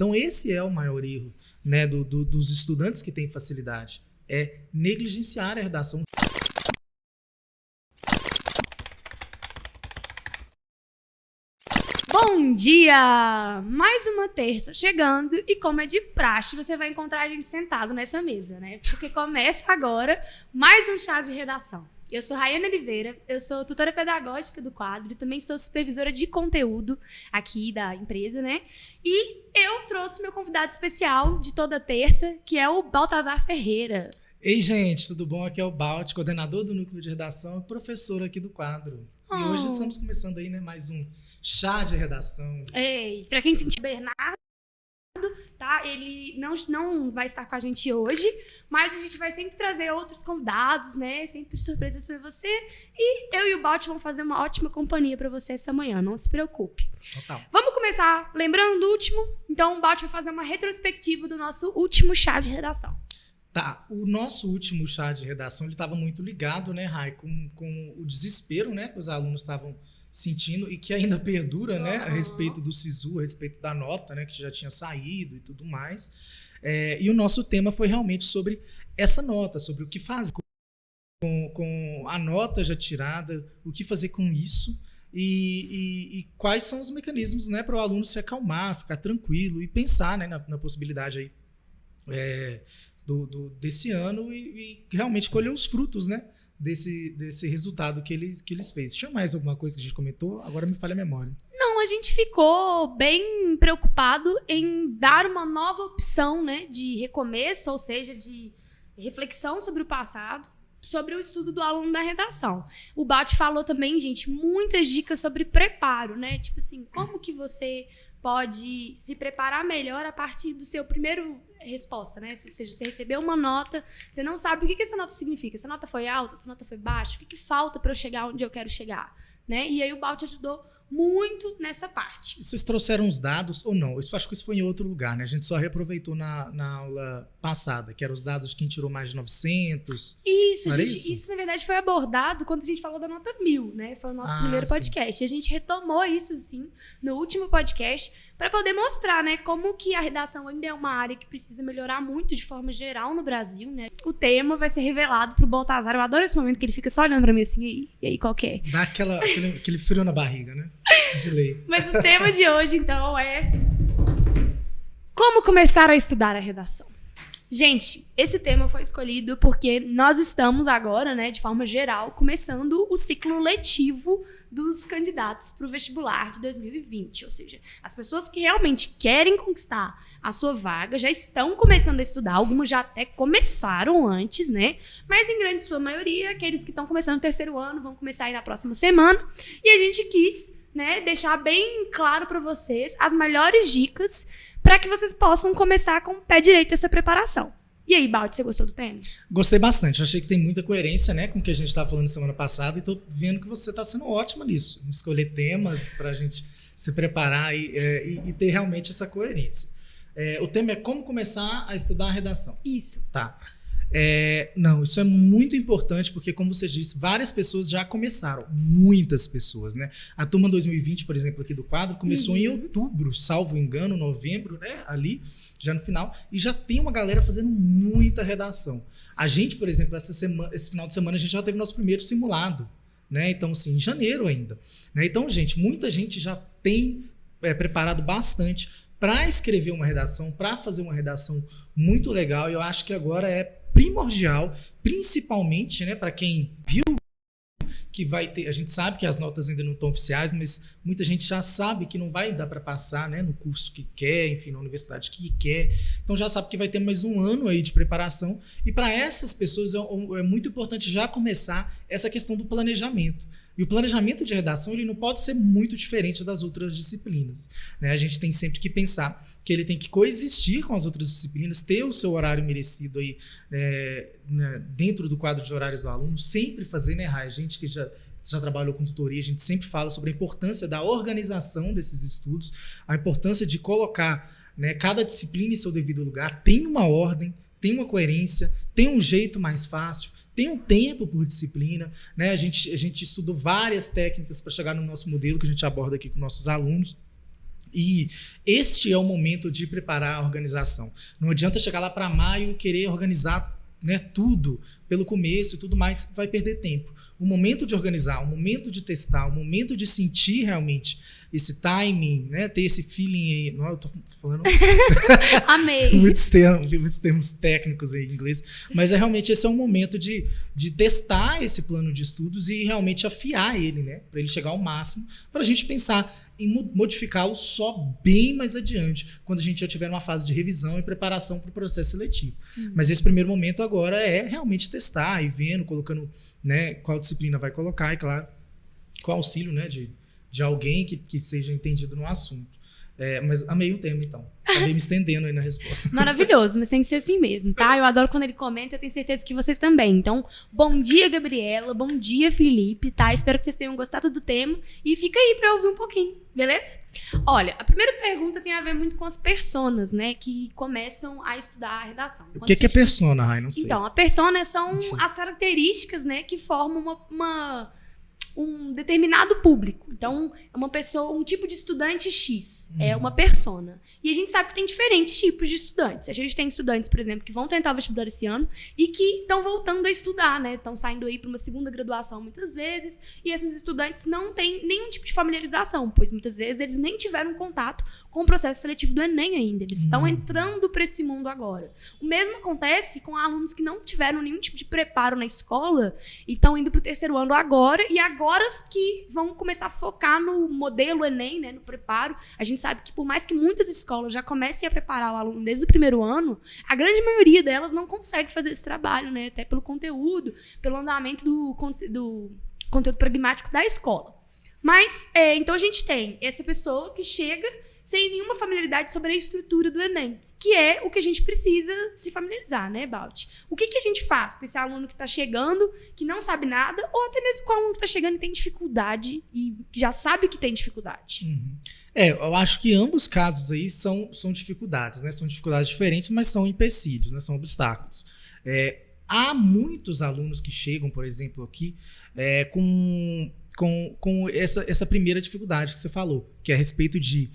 Então, esse é o maior erro, né, dos estudantes que têm facilidade, é negligenciar a redação. Bom dia! Mais uma terça chegando e, como é de praxe, você vai encontrar a gente sentado nessa mesa, né? Porque começa agora mais um chá de redação. Eu sou Rayane Oliveira, eu sou tutora pedagógica do quadro e também sou supervisora de conteúdo aqui da empresa, né? E eu trouxe meu convidado especial de toda terça, que é o Baltazar Ferreira. Ei, gente, tudo bom? Aqui é o Balt, coordenador do núcleo de redação e professor aqui do quadro. E hoje estamos começando aí, né, mais um chá de redação. Ei, pra quem sentiu Bernardo, tá? Ele não vai estar com a gente hoje, mas a gente vai sempre trazer outros convidados, né? Sempre surpresas pra você. E eu e o Balt vamos fazer uma ótima companhia pra você essa manhã, não se preocupe. Total. Vamos começar lembrando do último? Então o Balt vai fazer uma retrospectiva do nosso último chá de redação. Tá, o nosso último chá de redação, ele estava muito ligado, né, Rai, com o desespero, né, que os alunos estavam sentindo e que ainda perdura, né, a respeito do SISU, a respeito da nota, né, que já tinha saído e tudo mais. E o nosso tema foi realmente sobre essa nota, sobre o que fazer com a nota já tirada, o que fazer com isso e quais são os mecanismos, né, para o aluno se acalmar, ficar tranquilo e pensar, né, na possibilidade aí, desse ano e realmente colher os frutos, né, desse resultado que eles fez. Tinha mais alguma coisa que a gente comentou? Agora me falha a memória. Não, a gente ficou bem preocupado em dar uma nova opção, né, de recomeço, ou seja, de reflexão sobre o passado, sobre o estudo do aluno da redação. O Balt falou também, gente, muitas dicas sobre preparo, né? Tipo assim, como que você pode se preparar melhor a partir do seu primeiro resposta, né? Ou seja, você recebeu uma nota, você não sabe o que essa nota significa. Essa nota foi alta, essa nota foi baixa, o que falta para eu chegar onde eu quero chegar, né? E aí o Balt ajudou muito nessa parte. Vocês trouxeram os dados ou não? Acho que isso foi em outro lugar, né? A gente só reaproveitou na aula passada, que eram os dados de quem tirou mais de 900. Isso, gente, isso na verdade foi abordado quando a gente falou da nota 1000, né? Foi o nosso primeiro podcast. E a gente retomou isso, sim, no último podcast, para poder mostrar, né, como que a redação ainda é uma área que precisa melhorar muito de forma geral no Brasil, né? O tema vai ser revelado pro Baltazar. Eu adoro esse momento que ele fica só olhando pra mim assim, e aí, qual que é? Dá aquele frio na barriga, né? De lei. Mas o tema de hoje, então, é como começar a estudar a redação. Gente, esse tema foi escolhido porque nós estamos agora, né, de forma geral, começando o ciclo letivo dos candidatos para o vestibular de 2020. Ou seja, as pessoas que realmente querem conquistar a sua vaga já estão começando a estudar, algumas já até começaram antes, né? Mas em grande sua maioria, aqueles que estão começando o terceiro ano vão começar aí na próxima semana. E a gente quis, né, deixar bem claro para vocês as melhores dicas para que vocês possam começar com o pé direito essa preparação. E aí, Balt, você gostou do tema? Gostei bastante. Achei que tem muita coerência, né, com o que a gente estava falando semana passada e tô vendo que você está sendo ótima nisso. Escolher temas para a gente se preparar e ter realmente essa coerência. O tema é como começar a estudar a redação. Isso. Tá. Não, isso é muito importante porque, como você disse, várias pessoas já começaram, muitas pessoas, né? A turma 2020, por exemplo, aqui do quadro, começou em outubro, salvo engano, novembro, né? Ali, já no final, e já tem uma galera fazendo muita redação. A gente, por exemplo, esse final de semana, a gente já teve nosso primeiro simulado, né? Então, assim, em janeiro ainda, né? Então, gente, muita gente já tem preparado bastante para escrever uma redação, para fazer uma redação muito legal, e eu acho que agora é primordial, principalmente, né, para quem viu que vai ter, a gente sabe que as notas ainda não estão oficiais, mas muita gente já sabe que não vai dar para passar, né, no curso que quer, enfim, na universidade que quer, então já sabe que vai ter mais um ano aí de preparação, e para essas pessoas é muito importante já começar essa questão do planejamento. E o planejamento de redação ele não pode ser muito diferente das outras disciplinas, né? A gente tem sempre que pensar que ele tem que coexistir com as outras disciplinas, ter o seu horário merecido aí, dentro do quadro de horários do aluno, sempre fazer, né, Rai? A gente que já trabalhou com tutoria, a gente sempre fala sobre a importância da organização desses estudos, a importância de colocar, né, cada disciplina em seu devido lugar, tem uma ordem, tem uma coerência, tem um jeito mais fácil, tem um tempo por disciplina, né? A gente estudou várias técnicas para chegar no nosso modelo que a gente aborda aqui com nossos alunos. E este é o momento de preparar a organização. Não adianta chegar lá para maio e querer organizar, né, tudo pelo começo e tudo mais, vai perder tempo. O momento de organizar, o momento de testar, o momento de sentir realmente esse timing, né, ter esse feeling aí. Não, eu tô falando Amei. muitos termos técnicos aí em inglês, mas realmente esse é um momento de testar esse plano de estudos e realmente afiar ele, né, para ele chegar ao máximo, para a gente pensar em modificá-lo só bem mais adiante, quando a gente já tiver numa fase de revisão e preparação para o processo seletivo. Mas esse primeiro momento agora é realmente testar e vendo, colocando, né, qual disciplina vai colocar e, claro, com auxílio, né, de alguém que seja entendido no assunto. Mas amei o tema, então. Acabei me estendendo aí na resposta. Maravilhoso, mas tem que ser assim mesmo, tá? Eu adoro quando ele comenta, eu tenho certeza que vocês também. Então, bom dia, Gabriela, bom dia, Felipe, tá? Espero que vocês tenham gostado do tema e fica aí pra ouvir um pouquinho, beleza? Olha, a primeira pergunta tem a ver muito com as personas, né, que começam a estudar a redação. O que é persona, Rai? Não sei. Então, a persona são as características, né, que formam um determinado público. Então, é uma pessoa, um tipo de estudante X. É uma persona. E a gente sabe que tem diferentes tipos de estudantes. A gente tem estudantes, por exemplo, que vão tentar o vestibular esse ano e que estão voltando a estudar, né? Estão saindo aí para uma segunda graduação muitas vezes. E esses estudantes não têm nenhum tipo de familiarização, pois muitas vezes eles nem tiveram contato com o processo seletivo do Enem ainda. Eles estão entrando para esse mundo agora. O mesmo acontece com alunos que não tiveram nenhum tipo de preparo na escola e estão indo para o terceiro ano agora, e agora que vão começar a focar no modelo Enem, né, no preparo. A gente sabe que por mais que muitas escolas já comecem a preparar o aluno desde o primeiro ano, a grande maioria delas não consegue fazer esse trabalho, né, até pelo conteúdo, pelo andamento do conteúdo pragmático da escola. Mas, então a gente tem essa pessoa que chega sem nenhuma familiaridade sobre a estrutura do Enem, que é o que a gente precisa se familiarizar, né, Balti? O que a gente faz com esse aluno que está chegando, que não sabe nada, ou até mesmo com o aluno que está chegando e tem dificuldade e já sabe que tem dificuldade? Eu acho que ambos casos aí são dificuldades, né? São dificuldades diferentes, mas são empecilhos, né? São obstáculos. Há muitos alunos que chegam, por exemplo, aqui com essa primeira dificuldade que você falou, que é a respeito de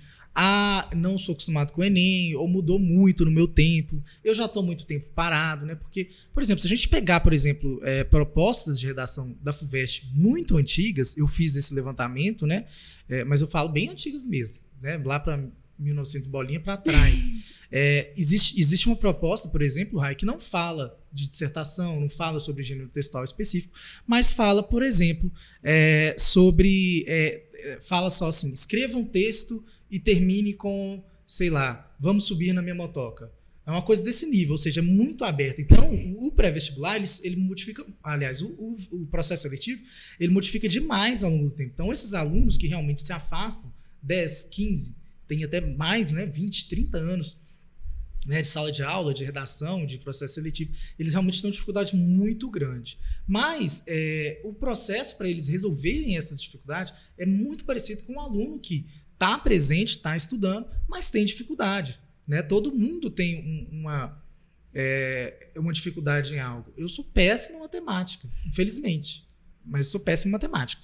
não sou acostumado com o Enem, ou mudou muito no meu tempo, eu já estou muito tempo parado, né? Porque, por exemplo, se a gente pegar, por exemplo, propostas de redação da FUVEST muito antigas, eu fiz esse levantamento, né? Mas eu falo bem antigas mesmo, né? Lá para 1900 bolinha para trás. Existe uma proposta, por exemplo, Rai, que não fala de dissertação, não fala sobre gênero textual específico, mas fala, por exemplo, fala só assim, escreva um texto e termine com, sei lá, vamos subir na minha motoca. É uma coisa desse nível, ou seja, é muito aberto. Então, o pré-vestibular, ele modifica, aliás, o processo seletivo, ele modifica demais ao longo do tempo. Então, esses alunos que realmente se afastam, 10, 15, tem até mais, né, 20, 30 anos, né, de sala de aula, de redação, de processo seletivo, eles realmente têm uma dificuldade muito grande. Mas o processo para eles resolverem essas dificuldades é muito parecido com um aluno que está presente, está estudando, mas tem dificuldade. Né? Todo mundo tem uma dificuldade em algo. Eu sou péssimo em matemática, infelizmente, mas sou péssimo em matemática.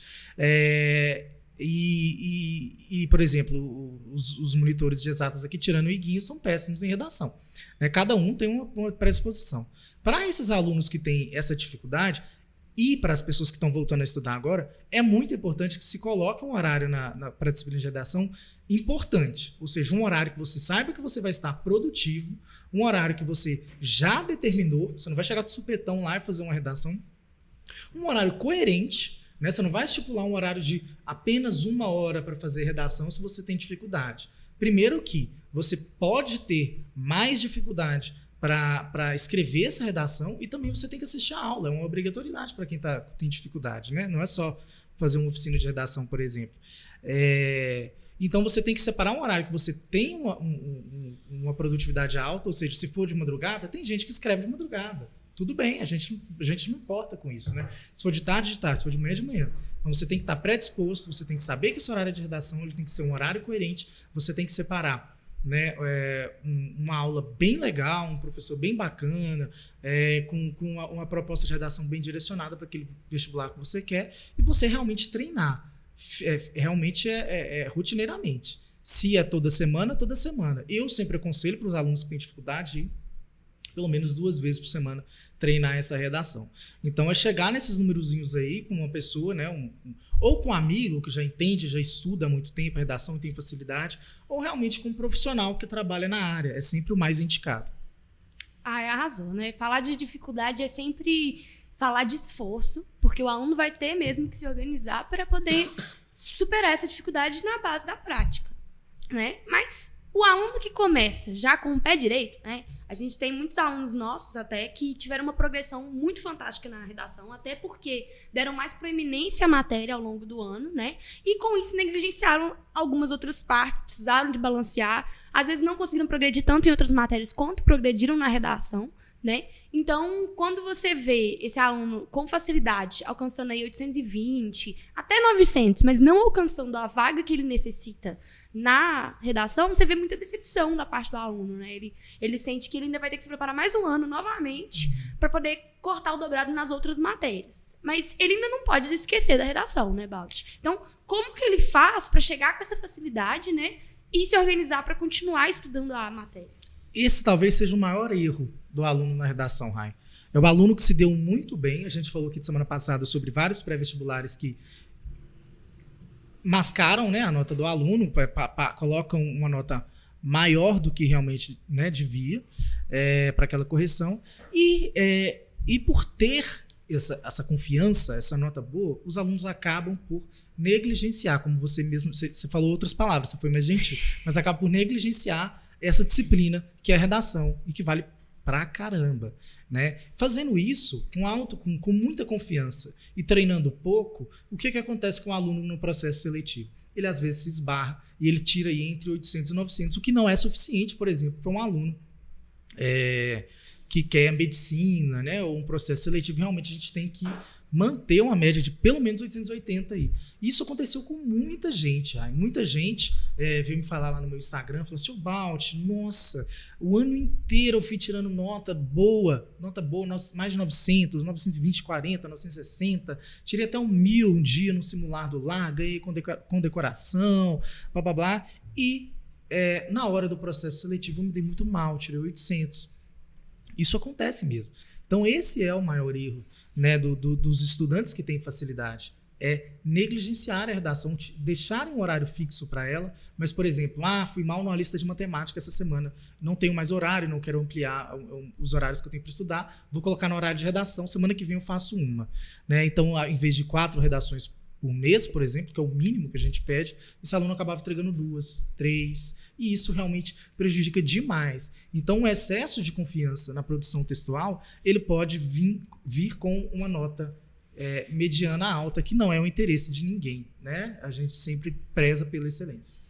Por exemplo, os monitores de exatas aqui, tirando o Iguinho, são péssimos em redação. Né? Cada um tem uma predisposição. Para esses alunos que têm essa dificuldade, e para as pessoas que estão voltando a estudar agora, é muito importante que se coloque um horário para a disciplina de redação importante. Ou seja, um horário que você saiba que você vai estar produtivo, um horário que você já determinou, você não vai chegar de supetão lá e fazer uma redação, um horário coerente, né? Você não vai estipular um horário de apenas 1 hora para fazer redação se você tem dificuldade. Primeiro que você pode ter mais dificuldade para escrever essa redação e também você tem que assistir a aula. É uma obrigatoriedade para quem tem dificuldade, né? Não é só fazer uma oficina de redação, por exemplo. Então você tem que separar um horário que você tem uma produtividade alta, ou seja, se for de madrugada, tem gente que escreve de madrugada. Tudo bem, a gente não importa com isso, né? Se for de tarde, se for de manhã, de manhã. Então você tem que estar predisposto, você tem que saber que esse horário de redação ele tem que ser um horário coerente, você tem que separar, né, uma aula bem legal, um professor bem bacana, com uma proposta de redação bem direcionada para aquele vestibular que você quer, e você realmente treinar, rotineiramente. Se é toda semana, toda semana. Eu sempre aconselho para os alunos que têm dificuldade ir pelo menos 2 vezes por semana treinar essa redação. Então, é chegar nesses numerozinhos aí com uma pessoa, né, ou com um amigo que já entende, já estuda há muito tempo a redação e tem facilidade, ou realmente com um profissional que trabalha na área. É sempre o mais indicado. Arrasou, né? Falar de dificuldade é sempre falar de esforço, porque o aluno vai ter mesmo que se organizar para poder superar essa dificuldade na base da prática, né? Mas o aluno que começa já com o pé direito, né? A gente tem muitos alunos nossos até que tiveram uma progressão muito fantástica na redação, até porque deram mais proeminência à matéria ao longo do ano, né? E com isso negligenciaram algumas outras partes, precisaram de balancear, às vezes não conseguiram progredir tanto em outras matérias quanto progrediram na redação, né? Então, quando você vê esse aluno com facilidade alcançando aí 820, até 900, mas não alcançando a vaga que ele necessita na redação, você vê muita decepção da parte do aluno, né? Ele sente que ele ainda vai ter que se preparar mais um ano novamente para poder cortar o dobrado nas outras matérias. Mas ele ainda não pode esquecer da redação, né, Balti? Então, como que ele faz para chegar com essa facilidade, né? E se organizar para continuar estudando a matéria? Esse talvez seja o maior erro do aluno na redação, Rai. É o aluno que se deu muito bem. A gente falou aqui de semana passada sobre vários pré-vestibulares que mascaram, né, a nota do aluno, colocam uma nota maior do que realmente, né, devia para aquela correção. E por ter essa confiança, essa nota boa, os alunos acabam por negligenciar, como você mesmo, você falou outras palavras, você foi mais gentil, mas acaba por negligenciar essa disciplina que é a redação e que vale pra caramba, né? Fazendo isso com muita confiança e treinando pouco, o que acontece com o aluno no processo seletivo? Ele às vezes se esbarra e ele tira aí entre 800 e 900, o que não é suficiente, por exemplo, para um aluno que quer medicina, né, ou um processo seletivo. Realmente a gente tem que manter uma média de pelo menos 880 aí. Isso aconteceu com muita gente. Muita gente veio me falar lá no meu Instagram, falou assim: Balt, nossa, o ano inteiro eu fui tirando nota boa, mais de 900, 920, 40, 960, tirei até 1000 um dia no simular do LAR, ganhei com decoração, blá blá blá, e na hora do processo seletivo eu me dei muito mal, tirei 800. Isso acontece mesmo. Então, esse é o maior erro, né, dos estudantes que têm facilidade. É negligenciar a redação, deixarem um horário fixo para ela, mas, por exemplo, fui mal na lista de matemática essa semana, não tenho mais horário, não quero ampliar os horários que eu tenho para estudar, vou colocar no horário de redação, semana que vem eu faço uma. Né? Então, em vez de 4 redações por mês, por exemplo, que é o mínimo que a gente pede, esse aluno acabava entregando 2, 3, e isso realmente prejudica demais. Então, o excesso de confiança na produção textual, ele pode vir com uma nota mediana alta, que não é o interesse de ninguém, né? A gente sempre preza pela excelência.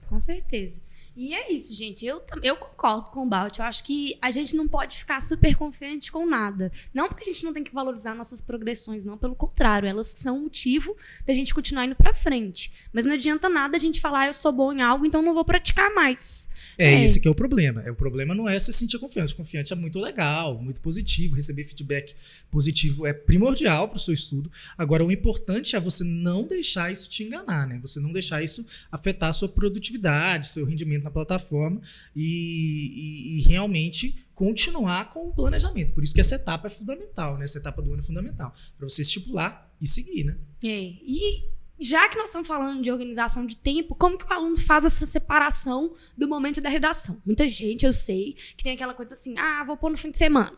Com certeza. E é isso, gente. Eu concordo com o Balt. Eu acho que a gente não pode ficar super confiante com nada. Não porque a gente não tem que valorizar nossas progressões, não. Pelo contrário, elas são motivo da gente continuar indo pra frente. Mas não adianta nada a gente falar: eu sou bom em algo, então não vou praticar mais. Esse que é o problema. O problema não é você se sentir confiante. Confiante é muito legal, muito positivo. Receber feedback positivo é primordial para o seu estudo. Agora, o importante é você não deixar isso te enganar, né? Você não deixar isso afetar a sua produtividade, seu rendimento na plataforma e realmente continuar com o planejamento. Por isso que essa etapa é fundamental, né? Essa etapa do ano é fundamental. Para você estipular e seguir, né? E já que nós estamos falando de organização de tempo, como que o aluno faz essa separação do momento da redação? Muita gente, eu sei, que tem aquela coisa assim: vou pôr no fim de semana.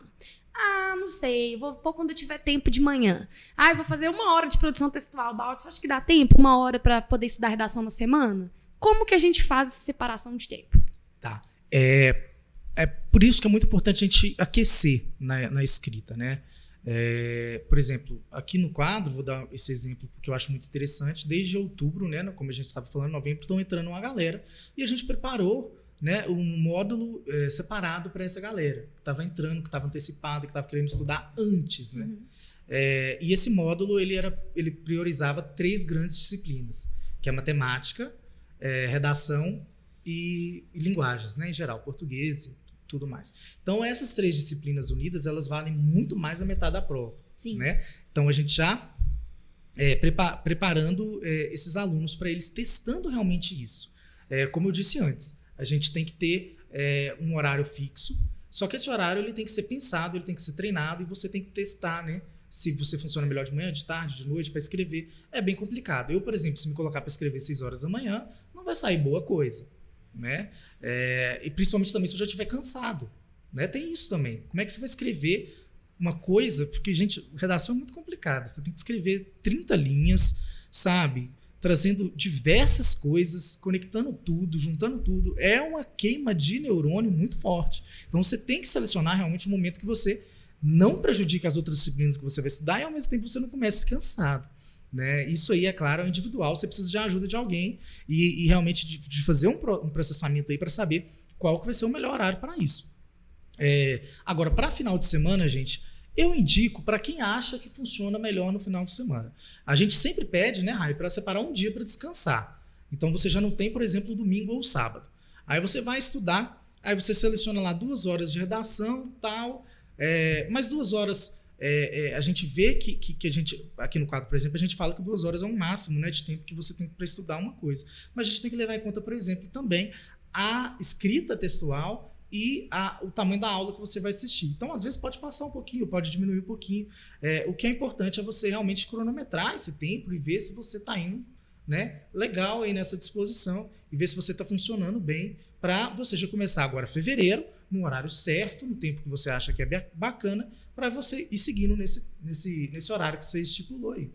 Não sei, vou pôr quando eu tiver tempo de manhã. Eu vou fazer 1 hora de produção textual. Acho que dá tempo, 1 hora para poder estudar redação na semana? Como que a gente faz essa separação de tempo? Tá. É por isso que é muito importante a gente aquecer na escrita, né? Por exemplo, aqui no quadro, vou dar esse exemplo porque eu acho muito interessante. Desde outubro, né, como a gente estava falando, novembro, estão entrando uma galera e a gente preparou, né, um módulo separado para essa galera que estava entrando, que estava antecipada, que estava querendo estudar antes, né? E esse módulo ele priorizava 3 grandes disciplinas, que é matemática, redação e linguagens, né, em geral, português e tudo mais. Então, essas 3 disciplinas unidas, elas valem muito mais da metade da prova. Sim. Né? Então, a gente já preparando esses alunos para eles testando realmente isso. como eu disse antes, a gente tem que ter um horário fixo, só que esse horário ele tem que ser pensado, ele tem que ser treinado e você tem que testar, né? Se você funciona melhor de manhã, de tarde, de noite, para escrever, é bem complicado. Eu, por exemplo, se me colocar para escrever 6 horas da manhã, não vai sair boa coisa, né? E principalmente também se eu já estiver cansado, né? Tem isso também. Como é que você vai escrever uma coisa? Porque, gente, redação é muito complicada. Você tem que escrever 30 linhas, sabe? Trazendo diversas coisas, conectando tudo, juntando tudo. É uma queima de neurônio muito forte. Então, você tem que selecionar realmente o momento que você não prejudica as outras disciplinas que você vai estudar e, ao mesmo tempo, você não comece cansado, né? Isso aí, é claro, é individual. Você precisa de ajuda de alguém e realmente de fazer um processamento aí para saber qual que vai ser o melhor horário para isso. Agora, para final de semana, gente, eu indico para quem acha que funciona melhor no final de semana. A gente sempre pede, né, Rai, para separar um dia para descansar. Então, você já não tem, por exemplo, o domingo ou o sábado. Aí você vai estudar, aí você seleciona lá 2 horas de redação, tal. Mais 2 horas, a gente vê que a gente, aqui no quadro, por exemplo, a gente fala que 2 horas é o máximo, né, de tempo que você tem para estudar uma coisa. Mas a gente tem que levar em conta, por exemplo, também a escrita textual e o tamanho da aula que você vai assistir. Então, às vezes, pode passar um pouquinho, pode diminuir um pouquinho. O que é importante é você realmente cronometrar esse tempo e ver se você está indo, né, legal aí nessa disposição e ver se você está funcionando bem para você já começar agora fevereiro, no horário certo, no tempo que você acha que é bacana, para você ir seguindo nesse horário que você estipulou aí.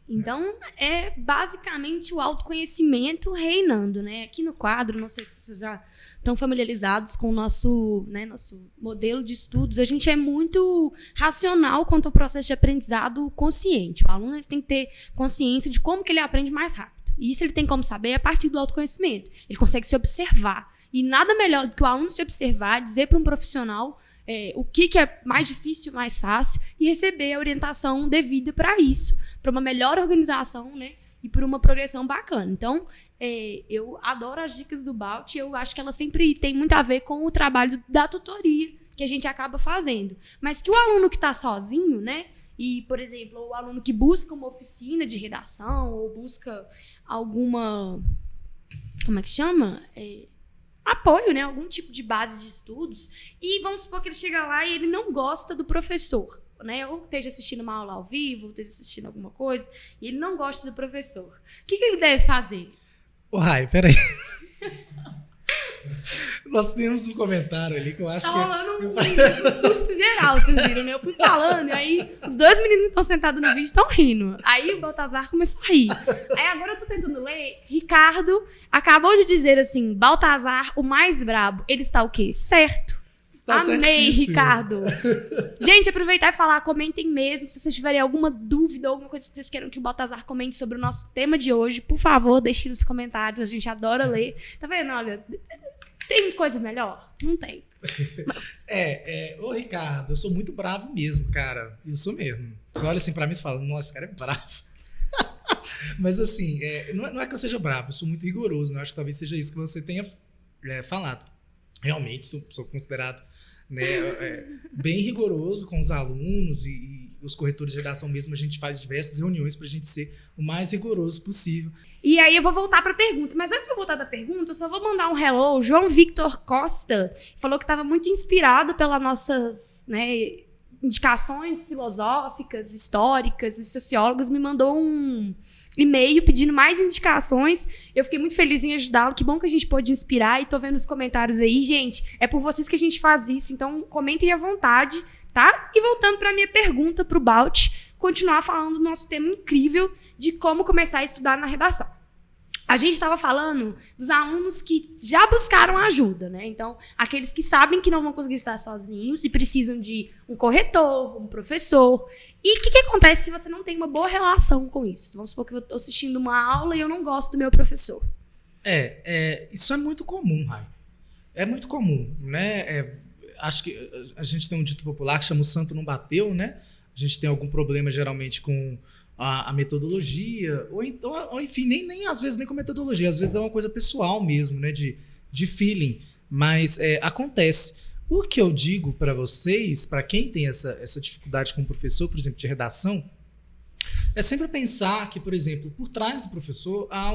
Então, é basicamente o autoconhecimento reinando, né? Aqui no quadro, não sei se vocês já estão familiarizados com o nosso modelo de estudos, a gente é muito racional quanto ao processo de aprendizado consciente. O aluno ele tem que ter consciência de como que ele aprende mais rápido. E isso ele tem como saber a partir do autoconhecimento. Ele consegue se observar. E nada melhor do que o aluno se observar, dizer para um profissional o que é mais difícil, mais fácil, e receber a orientação devida para isso, para uma melhor organização, né, e por uma progressão bacana. Então, eu adoro as dicas do Balt, eu acho que ela sempre tem muito a ver com o trabalho da tutoria que a gente acaba fazendo. Mas que o aluno que está sozinho, né, e, por exemplo, o aluno que busca uma oficina de redação ou busca alguma... Como é que chama? Apoio, né? Algum tipo de base de estudos. E vamos supor que ele chega lá e ele não gosta do professor, né? Ou esteja assistindo uma aula ao vivo, ou esteja assistindo alguma coisa, e ele não gosta do professor. O que ele deve fazer? Rai, peraí. Nós temos um comentário ali que eu acho tá que... Tá rolando um surto geral, vocês viram, né? Eu fui falando, e aí os 2 meninos que estão sentados no vídeo estão rindo. Aí o Baltazar começou a rir. Aí agora eu tô tentando ler. Ricardo acabou de dizer assim, Baltazar, o mais brabo, ele está o quê? Certo. Está amei, certíssimo. Ricardo. Gente, aproveitar e falar, comentem mesmo. Se vocês tiverem alguma dúvida ou alguma coisa que vocês queiram que o Baltazar comente sobre o nosso tema de hoje, por favor, deixem nos comentários. A gente adora ler. Tá vendo? Olha... Tem coisa melhor? Não tem. Ô Ricardo, eu sou muito bravo mesmo, cara. Eu sou mesmo. Você olha assim pra mim e fala, nossa, esse cara é bravo. Mas assim, não é que eu seja bravo, eu sou muito rigoroso, né? Eu acho que talvez seja isso que você tenha falado. Realmente, sou considerado, né, bem rigoroso com os alunos e os corretores de redação mesmo, a gente faz diversas reuniões pra gente ser o mais rigoroso possível. E aí eu vou voltar pra pergunta. Mas antes de eu voltar da pergunta, eu só vou mandar um hello. João Victor Costa falou que estava muito inspirado pelas nossas, né, indicações filosóficas, históricas, e sociólogos. Me mandou um e-mail pedindo mais indicações. Eu fiquei muito feliz em ajudá-lo. Que bom que a gente pôde inspirar. E tô vendo os comentários aí. Gente, é por vocês que a gente faz isso. Então comentem à vontade, tá? E voltando pra minha pergunta pro Balt, continuar falando do nosso tema incrível de como começar a estudar na redação. A gente estava falando dos alunos que já buscaram ajuda, né? Então, aqueles que sabem que não vão conseguir estudar sozinhos e precisam de um corretor, um professor. E o que acontece se você não tem uma boa relação com isso? Vamos supor que eu estou assistindo uma aula e eu não gosto do meu professor. Isso é muito comum, Rai. É muito comum, né? Acho que a gente tem um dito popular que chama o santo não bateu, né? A gente tem algum problema, geralmente, com a metodologia, ou enfim, nem às vezes nem com metodologia, às vezes é uma coisa pessoal mesmo, né, de feeling, mas acontece. O que eu digo para vocês, para quem tem essa dificuldade com o professor, por exemplo, de redação, é sempre pensar que, por exemplo, por trás do professor há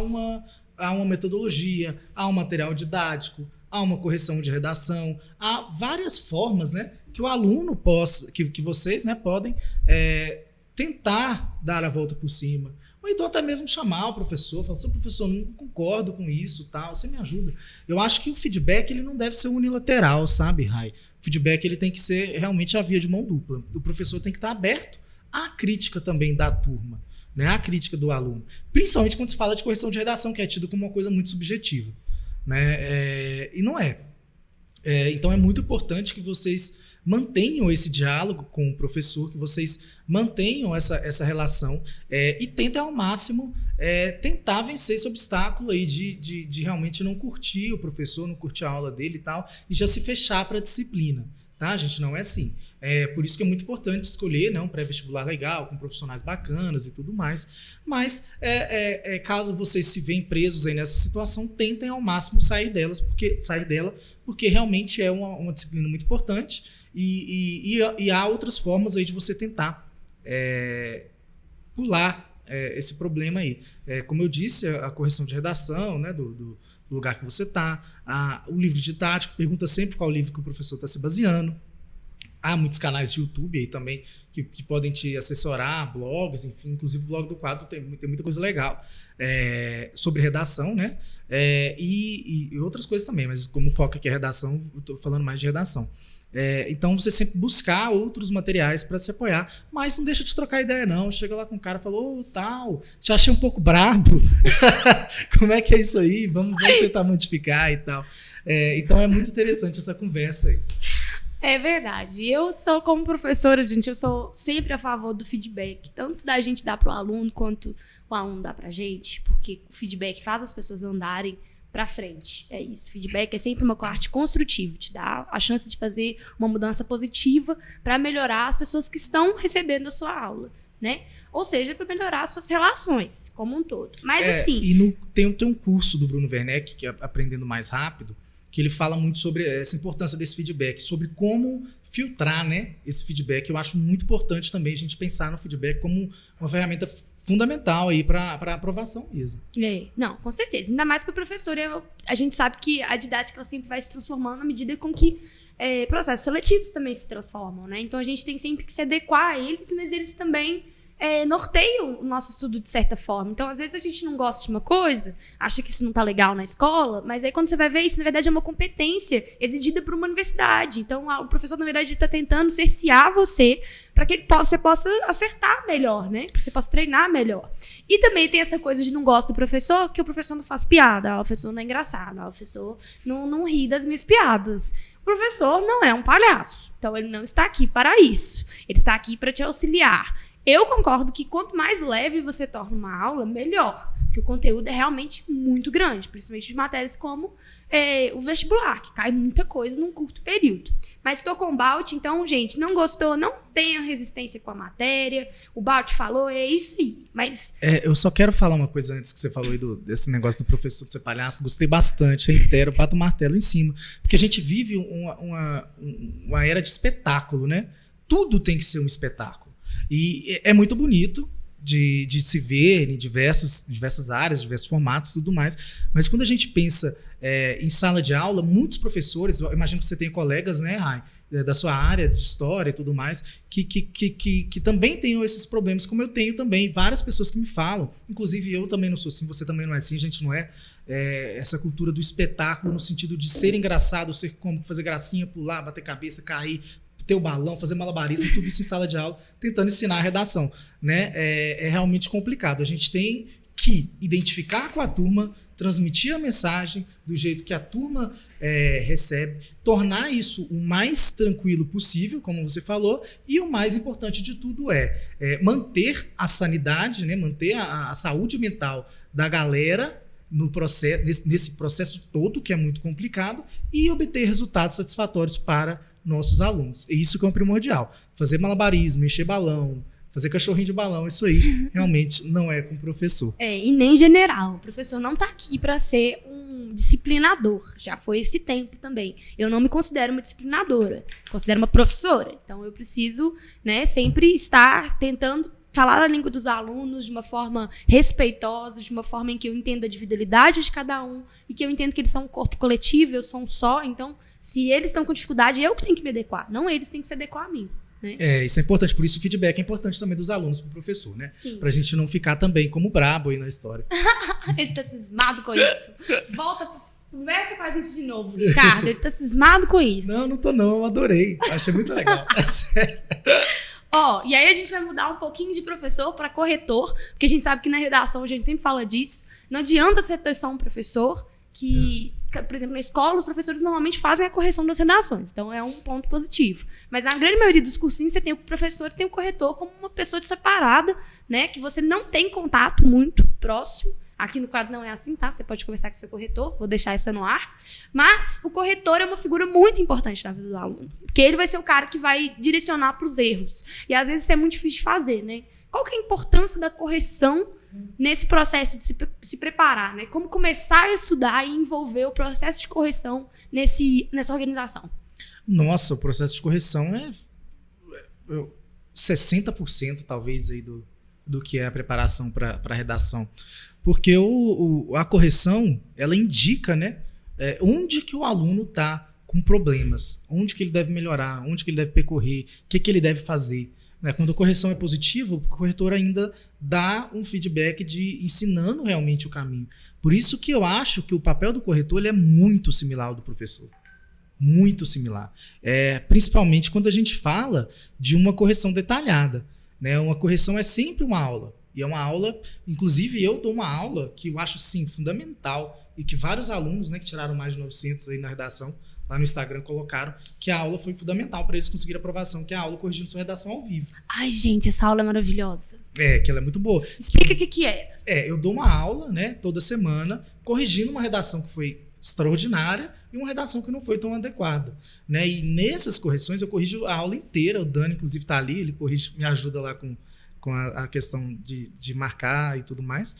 há uma metodologia, há um material didático, há uma correção de redação, há várias formas, né, que o aluno possa, que vocês, né, podem tentar dar a volta por cima. Ou então até mesmo chamar o professor, falar, seu professor, não concordo com isso, tal, você me ajuda. Eu acho que o feedback ele não deve ser unilateral, sabe, Rai? O feedback ele tem que ser realmente a via de mão dupla. O professor tem que estar aberto à crítica também da turma, né, à crítica do aluno. Principalmente quando se fala de correção de redação, que é tido como uma coisa muito subjetiva, né? E não é. Então é muito importante que vocês mantenham esse diálogo com o professor, que vocês mantenham essa relação e tentem ao máximo tentar vencer esse obstáculo aí de realmente não curtir o professor, não curtir a aula dele e tal, e já se fechar para a disciplina. Tá, gente? Não é assim. Por isso que é muito importante escolher, né, um pré-vestibular legal, com profissionais bacanas e tudo mais. Mas, caso vocês se veem presos aí nessa situação, tentem ao máximo sair dela, porque realmente é uma disciplina muito importante e há outras formas aí de você tentar pular esse problema aí. Como eu disse, a correção de redação, né, do lugar que você está, o livro didático, pergunta sempre qual livro que o professor está se baseando. Há muitos canais de YouTube aí também que podem te assessorar, blogs, enfim, inclusive o blog do quadro tem muita coisa legal sobre redação, né? E outras coisas também, mas como o foco aqui é redação, eu estou falando mais de redação. Então você sempre buscar outros materiais para se apoiar, mas não deixa de trocar ideia não, chega lá com o cara e falou, tal, te achei um pouco brabo, como é que é isso aí, vamos tentar modificar e tal. Então é muito interessante essa conversa aí. É verdade. Eu sou, como professora, gente, eu sou sempre a favor do feedback, tanto da gente dar para o aluno, quanto o aluno dá para a gente, porque o feedback faz as pessoas andarem para frente. É isso. Feedback é sempre uma parte construtiva, te dá a chance de fazer uma mudança positiva para melhorar as pessoas que estão recebendo a sua aula, né? Ou seja, para melhorar as suas relações como um todo. Mas assim... E tem um curso do Bruno Werneck, que é Aprendendo Mais Rápido, que ele fala muito sobre essa importância desse feedback, sobre como filtrar, né, esse feedback. Eu acho muito importante também a gente pensar no feedback como uma ferramenta fundamental aí para aprovação mesmo. Não, com certeza. Ainda mais para o professor. A gente sabe que a didática ela sempre vai se transformando à medida com que processos seletivos também se transformam, né? Então a gente tem sempre que se adequar a eles, mas eles também norteiam o nosso estudo de certa forma. Então, às vezes, a gente não gosta de uma coisa, acha que isso não tá legal na escola, mas aí quando você vai ver, isso na verdade é uma competência exigida por uma universidade. Então, o professor, na verdade, está tentando cercear você para que você possa acertar melhor, né? Para que você possa treinar melhor. E também tem essa coisa de não gosto do professor, que o professor não faz piada, o professor não é engraçado, o professor não ri das minhas piadas. O professor não é um palhaço. Então, ele não está aqui para isso. Ele está aqui para te auxiliar. Eu concordo que quanto mais leve você torna uma aula, melhor. Porque o conteúdo é realmente muito grande, principalmente de matérias como o vestibular, que cai muita coisa num curto período. Mas estou com o Balt, então, gente, não gostou, não tenha resistência com a matéria. O Balt falou, é isso aí. Mas... eu só quero falar uma coisa antes que você falou aí desse negócio do professor de ser palhaço. Gostei bastante, reitero, bato o martelo em cima. Porque a gente vive uma era de espetáculo, né? Tudo tem que ser um espetáculo. E é muito bonito de se ver em diversas áreas, diversos formatos e tudo mais. Mas quando a gente pensa em sala de aula, muitos professores, eu imagino que você tem colegas, né, Rai, da sua área de história e tudo mais, que também tenham esses problemas, como eu tenho também. Várias pessoas que me falam, inclusive eu também não sou assim, você também não é assim, a gente não é. Essa cultura do espetáculo no sentido de ser engraçado, ser cômico, fazer gracinha, pular, bater cabeça, cair, ter o balão, fazer malabarismo, tudo isso em sala de aula, tentando ensinar a redação, né? É realmente complicado. A gente tem que identificar com a turma, transmitir a mensagem do jeito que a turma recebe, tornar isso o mais tranquilo possível, como você falou, e o mais importante de tudo manter a sanidade, né? Manter a saúde mental da galera nesse processo todo, que é muito complicado, e obter resultados satisfatórios para nossos alunos. É isso que é o primordial. Fazer malabarismo, encher balão, fazer cachorrinho de balão, isso aí realmente não é com o professor. E nem general. O professor não está aqui para ser um disciplinador. Já foi esse tempo também. Eu não me considero uma disciplinadora. Me considero uma professora. Então, eu preciso, né, sempre estar tentando falar a língua dos alunos de uma forma respeitosa, de uma forma em que eu entendo a individualidade de cada um e que eu entendo que eles são um corpo coletivo, eu sou um só. Então, se eles estão com dificuldade, eu que tenho que me adequar, não eles têm que se adequar a mim. Né? Isso é importante, por isso o feedback é importante também dos alunos pro professor, né? Sim. Pra gente não ficar também como brabo aí na história. Ele tá cismado com isso. Conversa com a gente de novo, Ricardo. Ele tá cismado com isso. Não tô não, eu adorei. Achei muito legal. É sério. E aí a gente vai mudar um pouquinho de professor para corretor, porque a gente sabe que na redação a gente sempre fala disso. Não adianta você ter só um professor que, por exemplo, na escola, os professores normalmente fazem a correção das redações. Então, é um ponto positivo. Mas na grande maioria dos cursinhos, você tem o professor e tem o corretor como uma pessoa separada, né? Que você não tem contato muito próximo. Aqui no quadro não é assim, tá? Você pode conversar com o seu corretor, vou deixar essa no ar. Mas o corretor é uma figura muito importante na vida do aluno. Porque ele vai ser o cara que vai direcionar para os erros. E às vezes isso é muito difícil de fazer, né? Qual que é a importância da correção nesse processo de se preparar, né? Como começar a estudar e envolver o processo de correção nessa organização? Nossa, o processo de correção é 60% talvez aí do que é a preparação para a redação. Porque a correção, ela indica, né, onde que o aluno está com problemas, onde que ele deve melhorar, onde que ele deve percorrer, o que ele deve fazer. Quando a correção é positiva, o corretor ainda dá um feedback de ensinando realmente o caminho. Por isso que eu acho que o papel do corretor ele é muito similar ao do professor. Muito similar. Principalmente quando a gente fala de uma correção detalhada. Né? Uma correção é sempre uma aula. E é uma aula, inclusive eu dou uma aula que eu acho assim, fundamental e que vários alunos, né, que tiraram mais de 900 aí na redação, lá no Instagram colocaram que a aula foi fundamental para eles conseguirem aprovação, que é a aula corrigindo sua redação ao vivo. Ai, gente, essa aula é maravilhosa. Que ela é muito boa. Explica o que é. Eu dou uma aula, né, toda semana, corrigindo uma redação que foi extraordinária e uma redação que não foi tão adequada. Né? E nessas correções eu corrijo a aula inteira, o Dani, inclusive, está ali, ele corrige, me ajuda lá com a questão de marcar e tudo mais.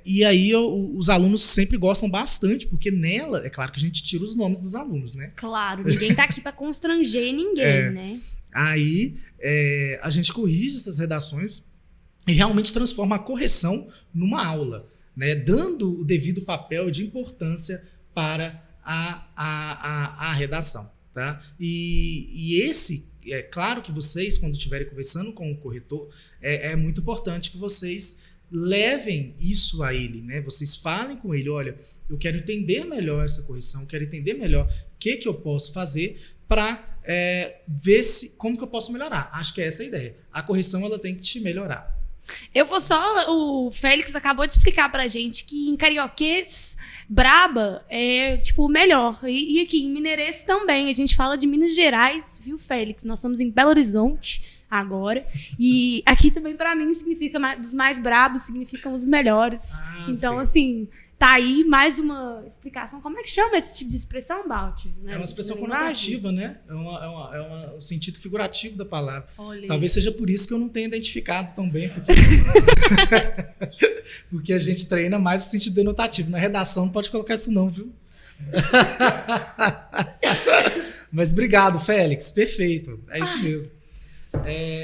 E aí os alunos sempre gostam bastante, porque nela, é claro que a gente tira os nomes dos alunos, né? Claro, ninguém tá aqui para constranger ninguém, né? Aí a gente corrige essas redações e realmente transforma a correção numa aula, né? Dando o devido papel de importância para a redação. Tá? E esse, é claro que vocês, quando estiverem conversando com o corretor, é muito importante que vocês levem isso a ele, né? Vocês falem com ele, olha, eu quero entender melhor essa correção, quero entender melhor o que eu posso fazer para ver como que eu posso melhorar. Acho que é essa a ideia. A correção ela tem que te melhorar. O Félix acabou de explicar pra gente que em carioquês, braba é, tipo, o melhor. E aqui, em mineirês também. A gente fala de Minas Gerais, viu, Félix? Nós estamos em Belo Horizonte agora. E aqui também, pra mim, significa dos mais brabos, significam os melhores. Então, sim. Assim, tá aí mais uma explicação. Como é que chama esse tipo de expressão, Balt? Né? É uma expressão conotativa, né? É um sentido figurativo da palavra. Olha. Talvez seja por isso que eu não tenha identificado tão bem. Porque a gente treina mais o sentido denotativo. Na redação não pode colocar isso não, viu? Mas obrigado, Félix. Perfeito. É isso mesmo.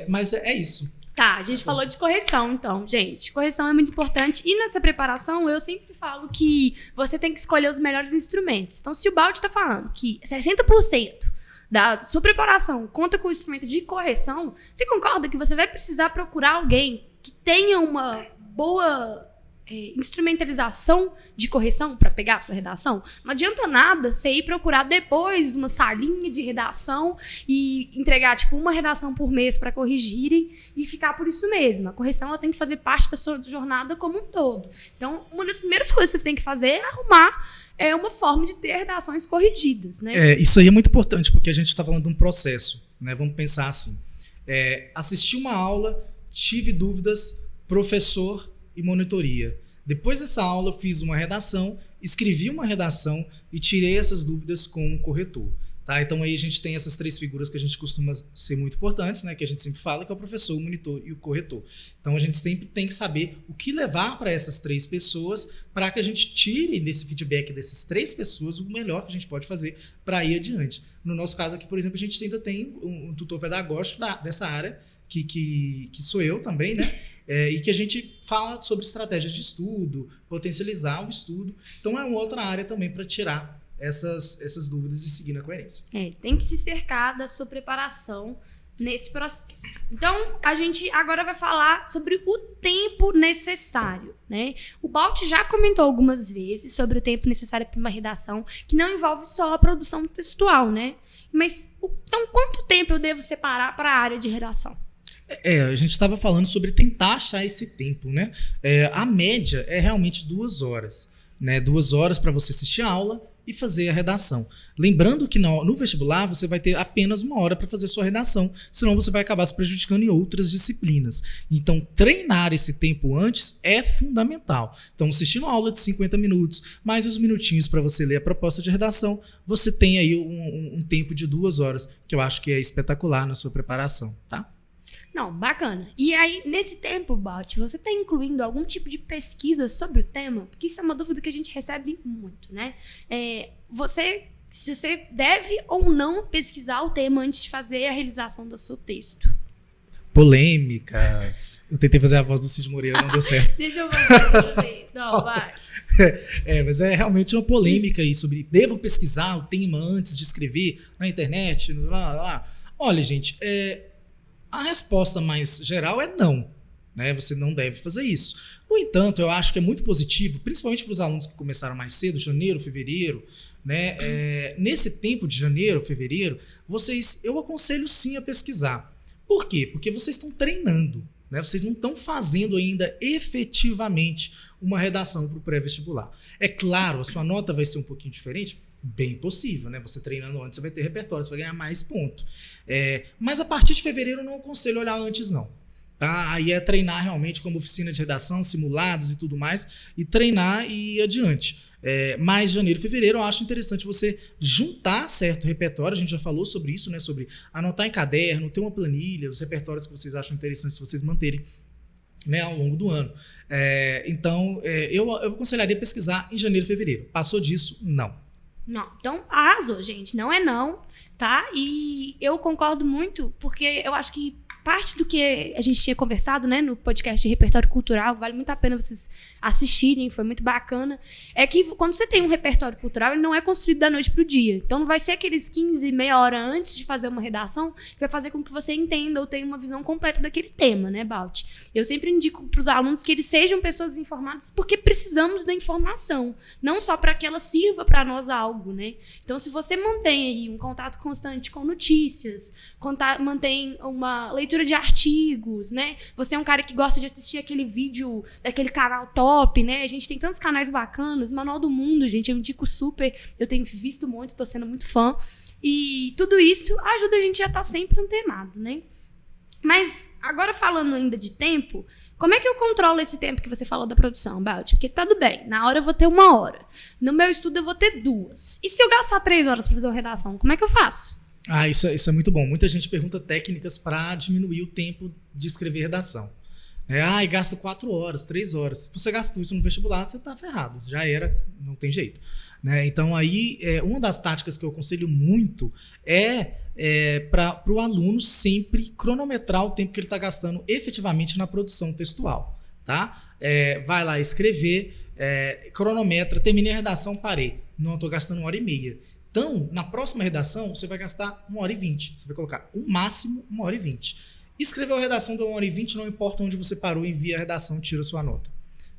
Mas é isso. Tá, a gente falou de correção, então, gente. Correção é muito importante. E nessa preparação, eu sempre falo que você tem que escolher os melhores instrumentos. Então, se o Balde tá falando que 60% da sua preparação conta com o instrumento de correção, você concorda que você vai precisar procurar alguém que tenha uma boa instrumentalização de correção para pegar a sua redação? Não adianta nada você ir procurar depois uma salinha de redação e entregar tipo uma redação por mês para corrigirem e ficar por isso mesmo. A correção ela tem que fazer parte da sua jornada como um todo. Então, uma das primeiras coisas que você tem que fazer é arrumar uma forma de ter redações corrigidas, né? Isso aí é muito importante, porque a gente está falando de um processo, né? Vamos pensar assim. Assisti uma aula, tive dúvidas, professor e monitoria. Depois dessa aula, eu fiz uma redação, escrevi uma redação e tirei essas dúvidas com o corretor. Tá? Então aí a gente tem essas três figuras que a gente costuma ser muito importantes, né? Que a gente sempre fala, que é o professor, o monitor e o corretor. Então a gente sempre tem que saber o que levar para essas três pessoas para que a gente tire desse feedback dessas três pessoas o melhor que a gente pode fazer para ir adiante. No nosso caso aqui, por exemplo, a gente ainda tem um tutor pedagógico dessa área que sou eu também, né? E que a gente fala sobre estratégias de estudo, potencializar o estudo. Então é uma outra área também para tirar essas dúvidas e seguir na coerência. Tem que se cercar da sua preparação nesse processo. Então, a gente agora vai falar sobre o tempo necessário, né? O Balt já comentou algumas vezes sobre o tempo necessário para uma redação, que não envolve só a produção textual, né? Mas, então, quanto tempo eu devo separar para a área de redação? A gente estava falando sobre tentar achar esse tempo, né? A média é realmente 2 horas, né? 2 horas para você assistir a aula e fazer a redação. Lembrando que no vestibular você vai ter apenas 1 hora para fazer sua redação, senão você vai acabar se prejudicando em outras disciplinas. Então, treinar esse tempo antes é fundamental. Então, assistindo a aula de 50 minutos, mais os minutinhos para você ler a proposta de redação, você tem aí um tempo de 2 horas, que eu acho que é espetacular na sua preparação, tá? Não, bacana. E aí, nesse tempo, Balt, você está incluindo algum tipo de pesquisa sobre o tema? Porque isso é uma dúvida que a gente recebe muito, né? Se você deve ou não pesquisar o tema antes de fazer a realização do seu texto? Polêmicas. Eu tentei fazer a voz do Cid Moreira, não deu certo. Deixa eu ver. Não, vai. Mas é realmente uma polêmica aí sobre devo pesquisar o tema antes de escrever na internet, lá. Olha, gente, a resposta mais geral é não, né? Você não deve fazer isso. No entanto, eu acho que é muito positivo, principalmente para os alunos que começaram mais cedo, janeiro, fevereiro, né? Nesse tempo de janeiro, fevereiro, eu aconselho sim a pesquisar. Por quê? Porque vocês estão treinando, né? Vocês não estão fazendo ainda efetivamente uma redação para o pré-vestibular. É claro, a sua nota vai ser um pouquinho diferente, bem possível, né? Você treinando antes, você vai ter repertório, você vai ganhar mais ponto. Mas a partir de fevereiro eu não aconselho olhar antes, não. Tá? Aí é treinar realmente como oficina de redação, simulados e tudo mais, e treinar e ir adiante. Mas janeiro e fevereiro eu acho interessante você juntar certo repertório, a gente já falou sobre isso, né? Sobre anotar em caderno, ter uma planilha, os repertórios que vocês acham interessantes vocês manterem, né, ao longo do ano. Então, eu aconselharia pesquisar em janeiro e fevereiro. Passou disso? Não. Não, então arrasou, gente. Não é não, tá? E eu concordo muito, porque eu acho que parte do que a gente tinha conversado, né, no podcast de repertório cultural, vale muito a pena vocês assistirem, foi muito bacana, é que quando você tem um repertório cultural, ele não é construído da noite pro dia. Então não vai ser aqueles 15, meia hora antes de fazer uma redação que vai fazer com que você entenda ou tenha uma visão completa daquele tema, né, Balt? Eu sempre indico pros alunos que eles sejam pessoas informadas porque precisamos da informação, não só para que ela sirva para nós algo, né? Então se você mantém aí um contato constante com notícias, mantém uma leitura de artigos, né? Você é um cara que gosta de assistir aquele vídeo daquele canal top, né? A gente tem tantos canais bacanas, Manual do Mundo, gente, eu indico super, eu tenho visto muito, tô sendo muito fã. E tudo isso ajuda a gente a estar sempre antenado, né? Mas agora falando ainda de tempo, como é que eu controlo esse tempo que você falou da produção, Balt? Porque tudo bem, na hora eu vou ter 1 hora, no meu estudo eu vou ter 2. E se eu gastar 3 horas para fazer uma redação, como é que eu faço? Isso é muito bom. Muita gente pergunta técnicas para diminuir o tempo de escrever redação. E gasta 4 horas, 3 horas. Se você gastou isso no vestibular, você está ferrado. Já era, não tem jeito. Né? Então, aí, uma das táticas que eu aconselho muito para o aluno sempre cronometrar o tempo que ele está gastando efetivamente na produção textual. Tá? Vai lá escrever, cronometra, terminei a redação, parei. Não, estou gastando 1h30. Então, na próxima redação, você vai gastar 1h20. Você vai colocar o máximo 1h20. Escreveu a redação de 1h20, não importa onde você parou, envia a redação e tira a sua nota.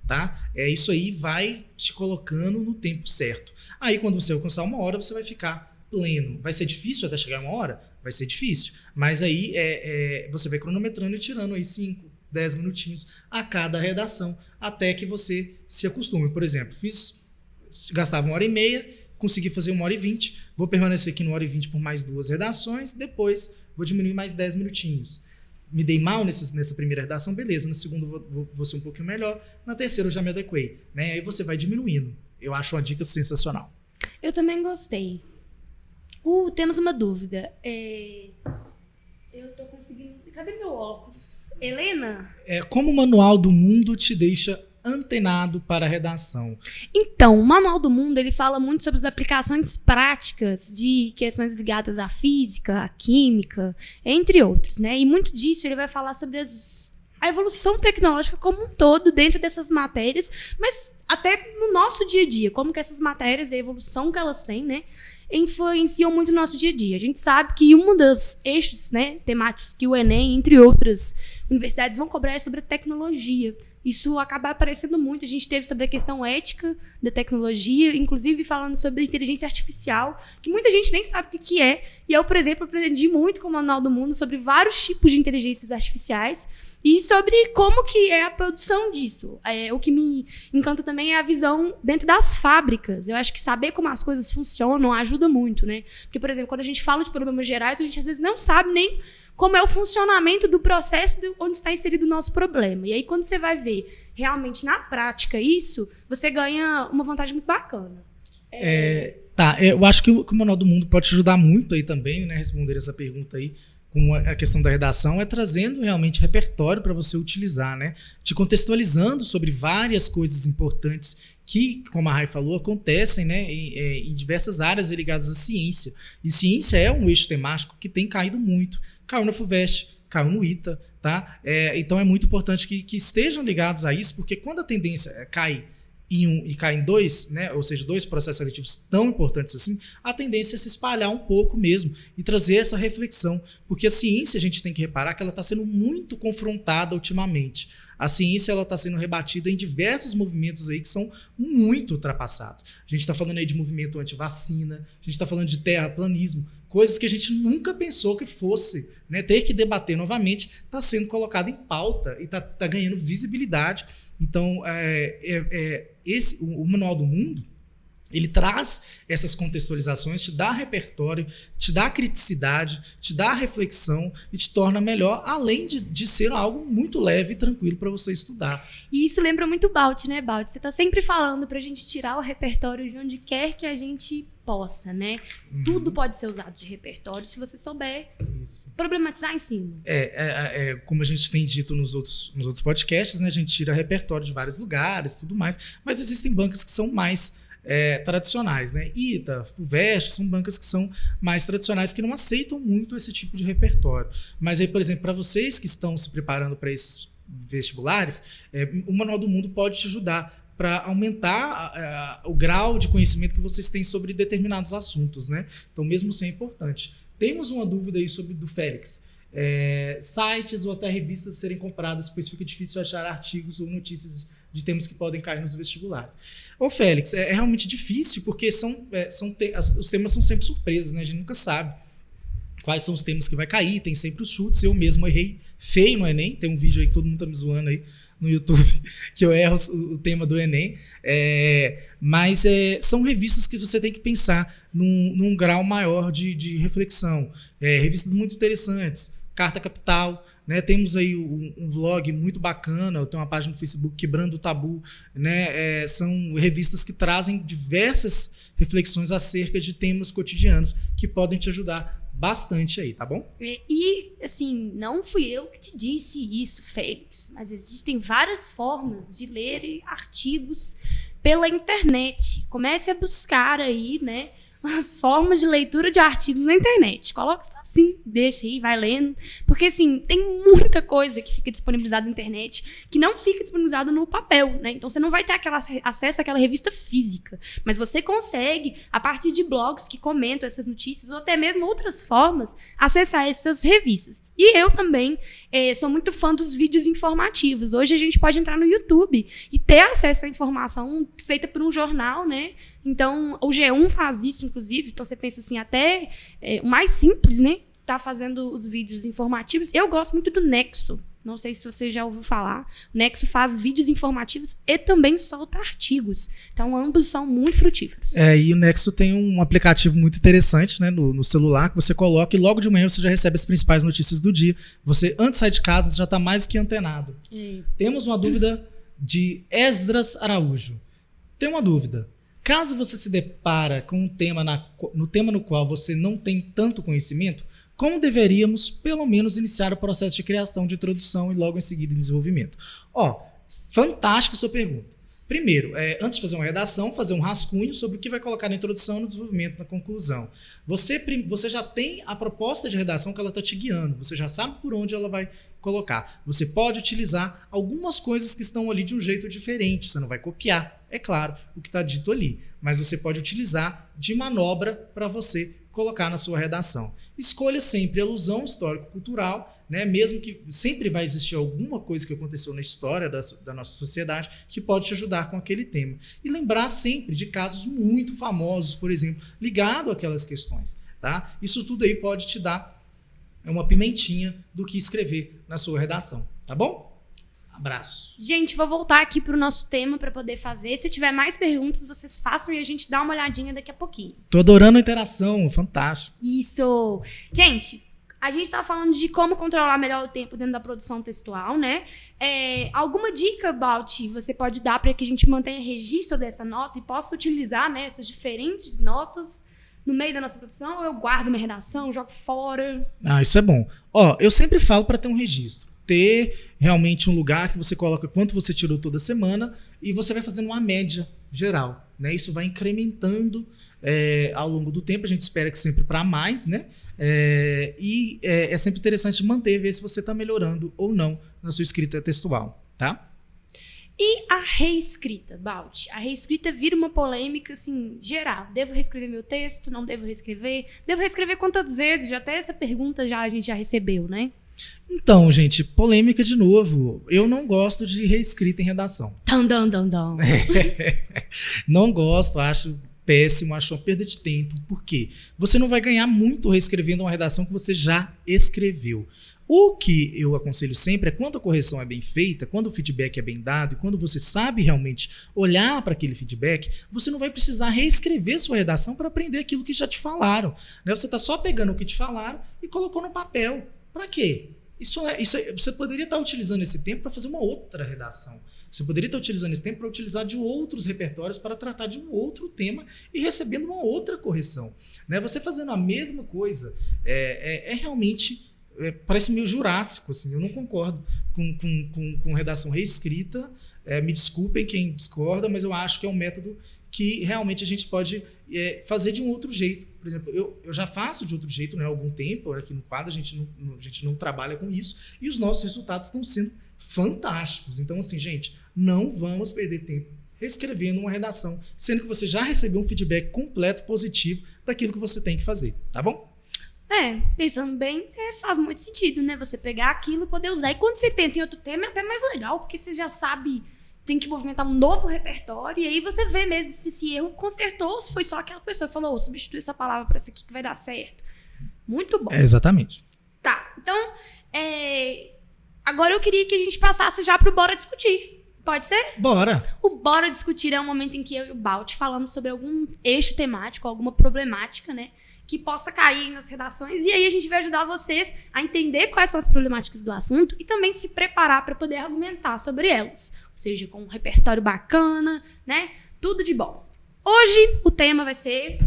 Tá? Isso aí vai te colocando no tempo certo. Aí, quando você alcançar 1 hora, você vai ficar pleno. Vai ser difícil até chegar a 1 hora? Vai ser difícil. Mas aí você vai cronometrando e tirando aí 5, 10 minutinhos a cada redação, até que você se acostume. Por exemplo, gastava 1h30, consegui fazer 1h20, vou permanecer aqui no 1h20 por mais 2 redações, depois vou diminuir mais 10 minutinhos. Me dei mal nessa primeira redação, beleza, na segunda vou ser um pouquinho melhor, na terceira eu já me adequei, né? Aí você vai diminuindo. Eu acho uma dica sensacional. Eu também gostei. Temos uma dúvida. Eu tô conseguindo... Cadê meu óculos? Helena? Como o Manual do Mundo te deixa antenado para a redação? Então, o Manual do Mundo, ele fala muito sobre as aplicações práticas de questões ligadas à física, à química, entre outros, né? E muito disso ele vai falar sobre a evolução tecnológica como um todo dentro dessas matérias, mas até no nosso dia a dia, como que essas matérias, a evolução que elas têm, né, influenciam muito no nosso dia a dia. A gente sabe que um dos eixos, né, temáticos que o Enem, entre outras universidades, vão cobrar é sobre a tecnologia. Isso acaba aparecendo muito. A gente teve sobre a questão ética da tecnologia, inclusive falando sobre inteligência artificial, que muita gente nem sabe o que é. E eu, por exemplo, aprendi muito com o Manual do Mundo sobre vários tipos de inteligências artificiais e sobre como que é a produção disso. O que me encanta também é a visão dentro das fábricas. Eu acho que saber como as coisas funcionam ajuda muito, né? Porque, por exemplo, quando a gente fala de problemas gerais, a gente às vezes não sabe nem como é o funcionamento do processo onde está inserido o nosso problema. E aí, quando você vai ver realmente na prática isso, você ganha uma vantagem muito bacana. Eu acho que o Manual do Mundo pode te ajudar muito aí também, né? Responder essa pergunta aí com a questão da redação, trazendo realmente repertório para você utilizar, né? Te contextualizando sobre várias coisas importantes que, como a Rai falou, acontecem, né, em diversas áreas ligadas à ciência. E ciência é um eixo temático que tem caído muito. Caiu na FUVEST, caiu no ITA, tá? Então é muito importante que estejam ligados a isso, porque quando a tendência cai em um e cai em dois, né, ou seja, dois processos seletivos tão importantes assim, a tendência é se espalhar um pouco mesmo e trazer essa reflexão, porque a ciência, a gente tem que reparar que ela está sendo muito confrontada ultimamente. A ciência está sendo rebatida em diversos movimentos aí que são muito ultrapassados. A gente está falando aí de movimento anti-vacina, a gente está falando de terraplanismo, coisas que a gente nunca pensou que fosse, né, ter que debater novamente, está sendo colocado em pauta e está ganhando visibilidade. Então, o Manual do Mundo, ele traz essas contextualizações, te dá repertório, te dá criticidade, te dá reflexão e te torna melhor, além de ser algo muito leve e tranquilo para você estudar. E isso lembra muito Balt, né, Balt? Você está sempre falando para a gente tirar o repertório de onde quer que a gente possa, né? Tudo pode ser usado de repertório se você souber problematizar em cima. Como a gente tem dito nos outros podcasts, né? A gente tira repertório de vários lugares e tudo mais, mas existem bancas que são mais tradicionais, né? ITA, FUVEST, são bancas que são mais tradicionais, que não aceitam muito esse tipo de repertório. Mas aí, por exemplo, para vocês que estão se preparando para esses vestibulares, o Manual do Mundo pode te ajudar para aumentar o grau de conhecimento que vocês têm sobre determinados assuntos, né? Então, mesmo assim é importante. Temos uma dúvida aí do Félix. Sites ou até revistas serem compradas, pois fica difícil achar artigos ou notícias de temas que podem cair nos vestibulares. Ô Félix, é realmente difícil, porque os temas são sempre surpresas, né? A gente nunca sabe quais são os temas que vai cair, tem sempre os chutes. Eu mesmo errei feio no Enem, tem um vídeo aí que todo mundo tá me zoando aí no YouTube, que eu erro o tema do Enem, mas são revistas que você tem que pensar num grau maior de reflexão, revistas muito interessantes, Carta Capital, né? Temos aí um blog muito bacana, tem uma página no Facebook, Quebrando o Tabu, né? São revistas que trazem diversas reflexões acerca de temas cotidianos que podem te ajudar bastante aí, tá bom? E, assim, não fui eu que te disse isso, Félix, mas existem várias formas de ler artigos pela internet. Comece a buscar aí, né, as formas de leitura de artigos na internet. Coloca isso assim, deixa aí, vai lendo. Porque, assim, tem muita coisa que fica disponibilizada na internet que não fica disponibilizada no papel, né? Então, você não vai ter acesso àquela revista física. Mas você consegue, a partir de blogs que comentam essas notícias, ou até mesmo outras formas, acessar essas revistas. E eu também sou muito fã dos vídeos informativos. Hoje a gente pode entrar no YouTube e ter acesso à informação feita por um jornal, né? Então, o G1 faz isso, inclusive. Então, você pensa assim, até o mais simples, né? Tá fazendo os vídeos informativos. Eu gosto muito do Nexo. Não sei se você já ouviu falar. O Nexo faz vídeos informativos e também solta artigos. Então, ambos são muito frutíferos. E o Nexo tem um aplicativo muito interessante, né, no celular, que você coloca e logo de manhã você já recebe as principais notícias do dia. Você, antes de sair de casa, já está mais que antenado. Temos uma dúvida de Esdras Araújo. Tem uma dúvida. Caso você se depara com um tema no tema no qual você não tem tanto conhecimento, como deveríamos, pelo menos, iniciar o processo de criação, de introdução e logo em seguida em desenvolvimento? Fantástica a sua pergunta. Primeiro, antes de fazer uma redação, fazer um rascunho sobre o que vai colocar na introdução, no desenvolvimento, na conclusão. Você já tem a proposta de redação que ela está te guiando, você já sabe por onde ela vai colocar. Você pode utilizar algumas coisas que estão ali de um jeito diferente, você não vai copiar, é claro, o que está dito ali, mas você pode utilizar de manobra para você colocar na sua redação. Escolha sempre alusão histórico-cultural, né? Mesmo que sempre vai existir alguma coisa que aconteceu na história da nossa sociedade que pode te ajudar com aquele tema. E lembrar sempre de casos muito famosos, por exemplo, ligado àquelas questões. Tá? Isso tudo aí pode te dar uma pimentinha do que escrever na sua redação. Tá bom? Abraço. Gente, vou voltar aqui pro nosso tema para poder fazer. Se tiver mais perguntas, vocês façam e a gente dá uma olhadinha daqui a pouquinho. Tô adorando a interação, fantástico. Isso! Gente, a gente tá falando de como controlar melhor o tempo dentro da produção textual, né? Alguma dica, Balt, você pode dar para que a gente mantenha registro dessa nota e possa utilizar, né, essas diferentes notas no meio da nossa produção? Ou eu guardo minha redação, jogo fora? Isso é bom. Eu sempre falo para ter um registro. Ter realmente um lugar que você coloca quanto você tirou toda semana e você vai fazendo uma média geral, né? Isso vai incrementando ao longo do tempo, a gente espera que sempre para mais, né? E é sempre interessante manter, ver se você está melhorando ou não na sua escrita textual, tá? E a reescrita, Balt? A reescrita vira uma polêmica, assim, geral. Devo reescrever meu texto? Não devo reescrever? Devo reescrever quantas vezes? Até essa pergunta a gente já recebeu, né? Então, gente, polêmica de novo. Eu não gosto de reescrita em redação. Não gosto, acho péssimo, acho uma perda de tempo. Por quê? Você não vai ganhar muito reescrevendo uma redação que você já escreveu. O que eu aconselho sempre é quando a correção é bem feita, quando o feedback é bem dado e quando você sabe realmente olhar para aquele feedback, você não vai precisar reescrever sua redação para aprender aquilo que já te falaram. Né? Você está só pegando o que te falaram e colocou no papel. Para quê? Você poderia estar utilizando esse tempo para fazer uma outra redação. Você poderia estar utilizando esse tempo para utilizar de outros repertórios para tratar de um outro tema e recebendo uma outra correção. Né? Você fazendo a mesma coisa realmente parece meio jurássico. Assim, eu não concordo com redação reescrita. Me desculpem quem discorda, mas eu acho que é um método que realmente a gente pode fazer de um outro jeito. Por exemplo, eu já faço de outro jeito, né, há algum tempo. Aqui no quadro a gente não trabalha com isso e os nossos resultados estão sendo fantásticos. Então, assim, gente, não vamos perder tempo reescrevendo uma redação, sendo que você já recebeu um feedback completo, positivo daquilo que você tem que fazer, tá bom? Pensando bem, faz muito sentido, né? Você pegar aquilo e poder usar. E quando você tenta em outro tema, é até mais legal, porque você já sabe, tem que movimentar um novo repertório, e aí você vê mesmo se esse erro consertou, ou se foi só aquela pessoa que falou, substitui essa palavra para essa aqui que vai dar certo. Muito bom. Exatamente. Tá, então, agora eu queria que a gente passasse já pro Bora Discutir. Pode ser? Bora! O Bora Discutir é um momento em que eu e o Balt falamos sobre algum eixo temático, alguma problemática, né? Que possa cair nas redações, e aí a gente vai ajudar vocês a entender quais são as problemáticas do assunto e também se preparar para poder argumentar sobre elas. Ou seja, com um repertório bacana, né? Tudo de bom. Hoje o tema vai ser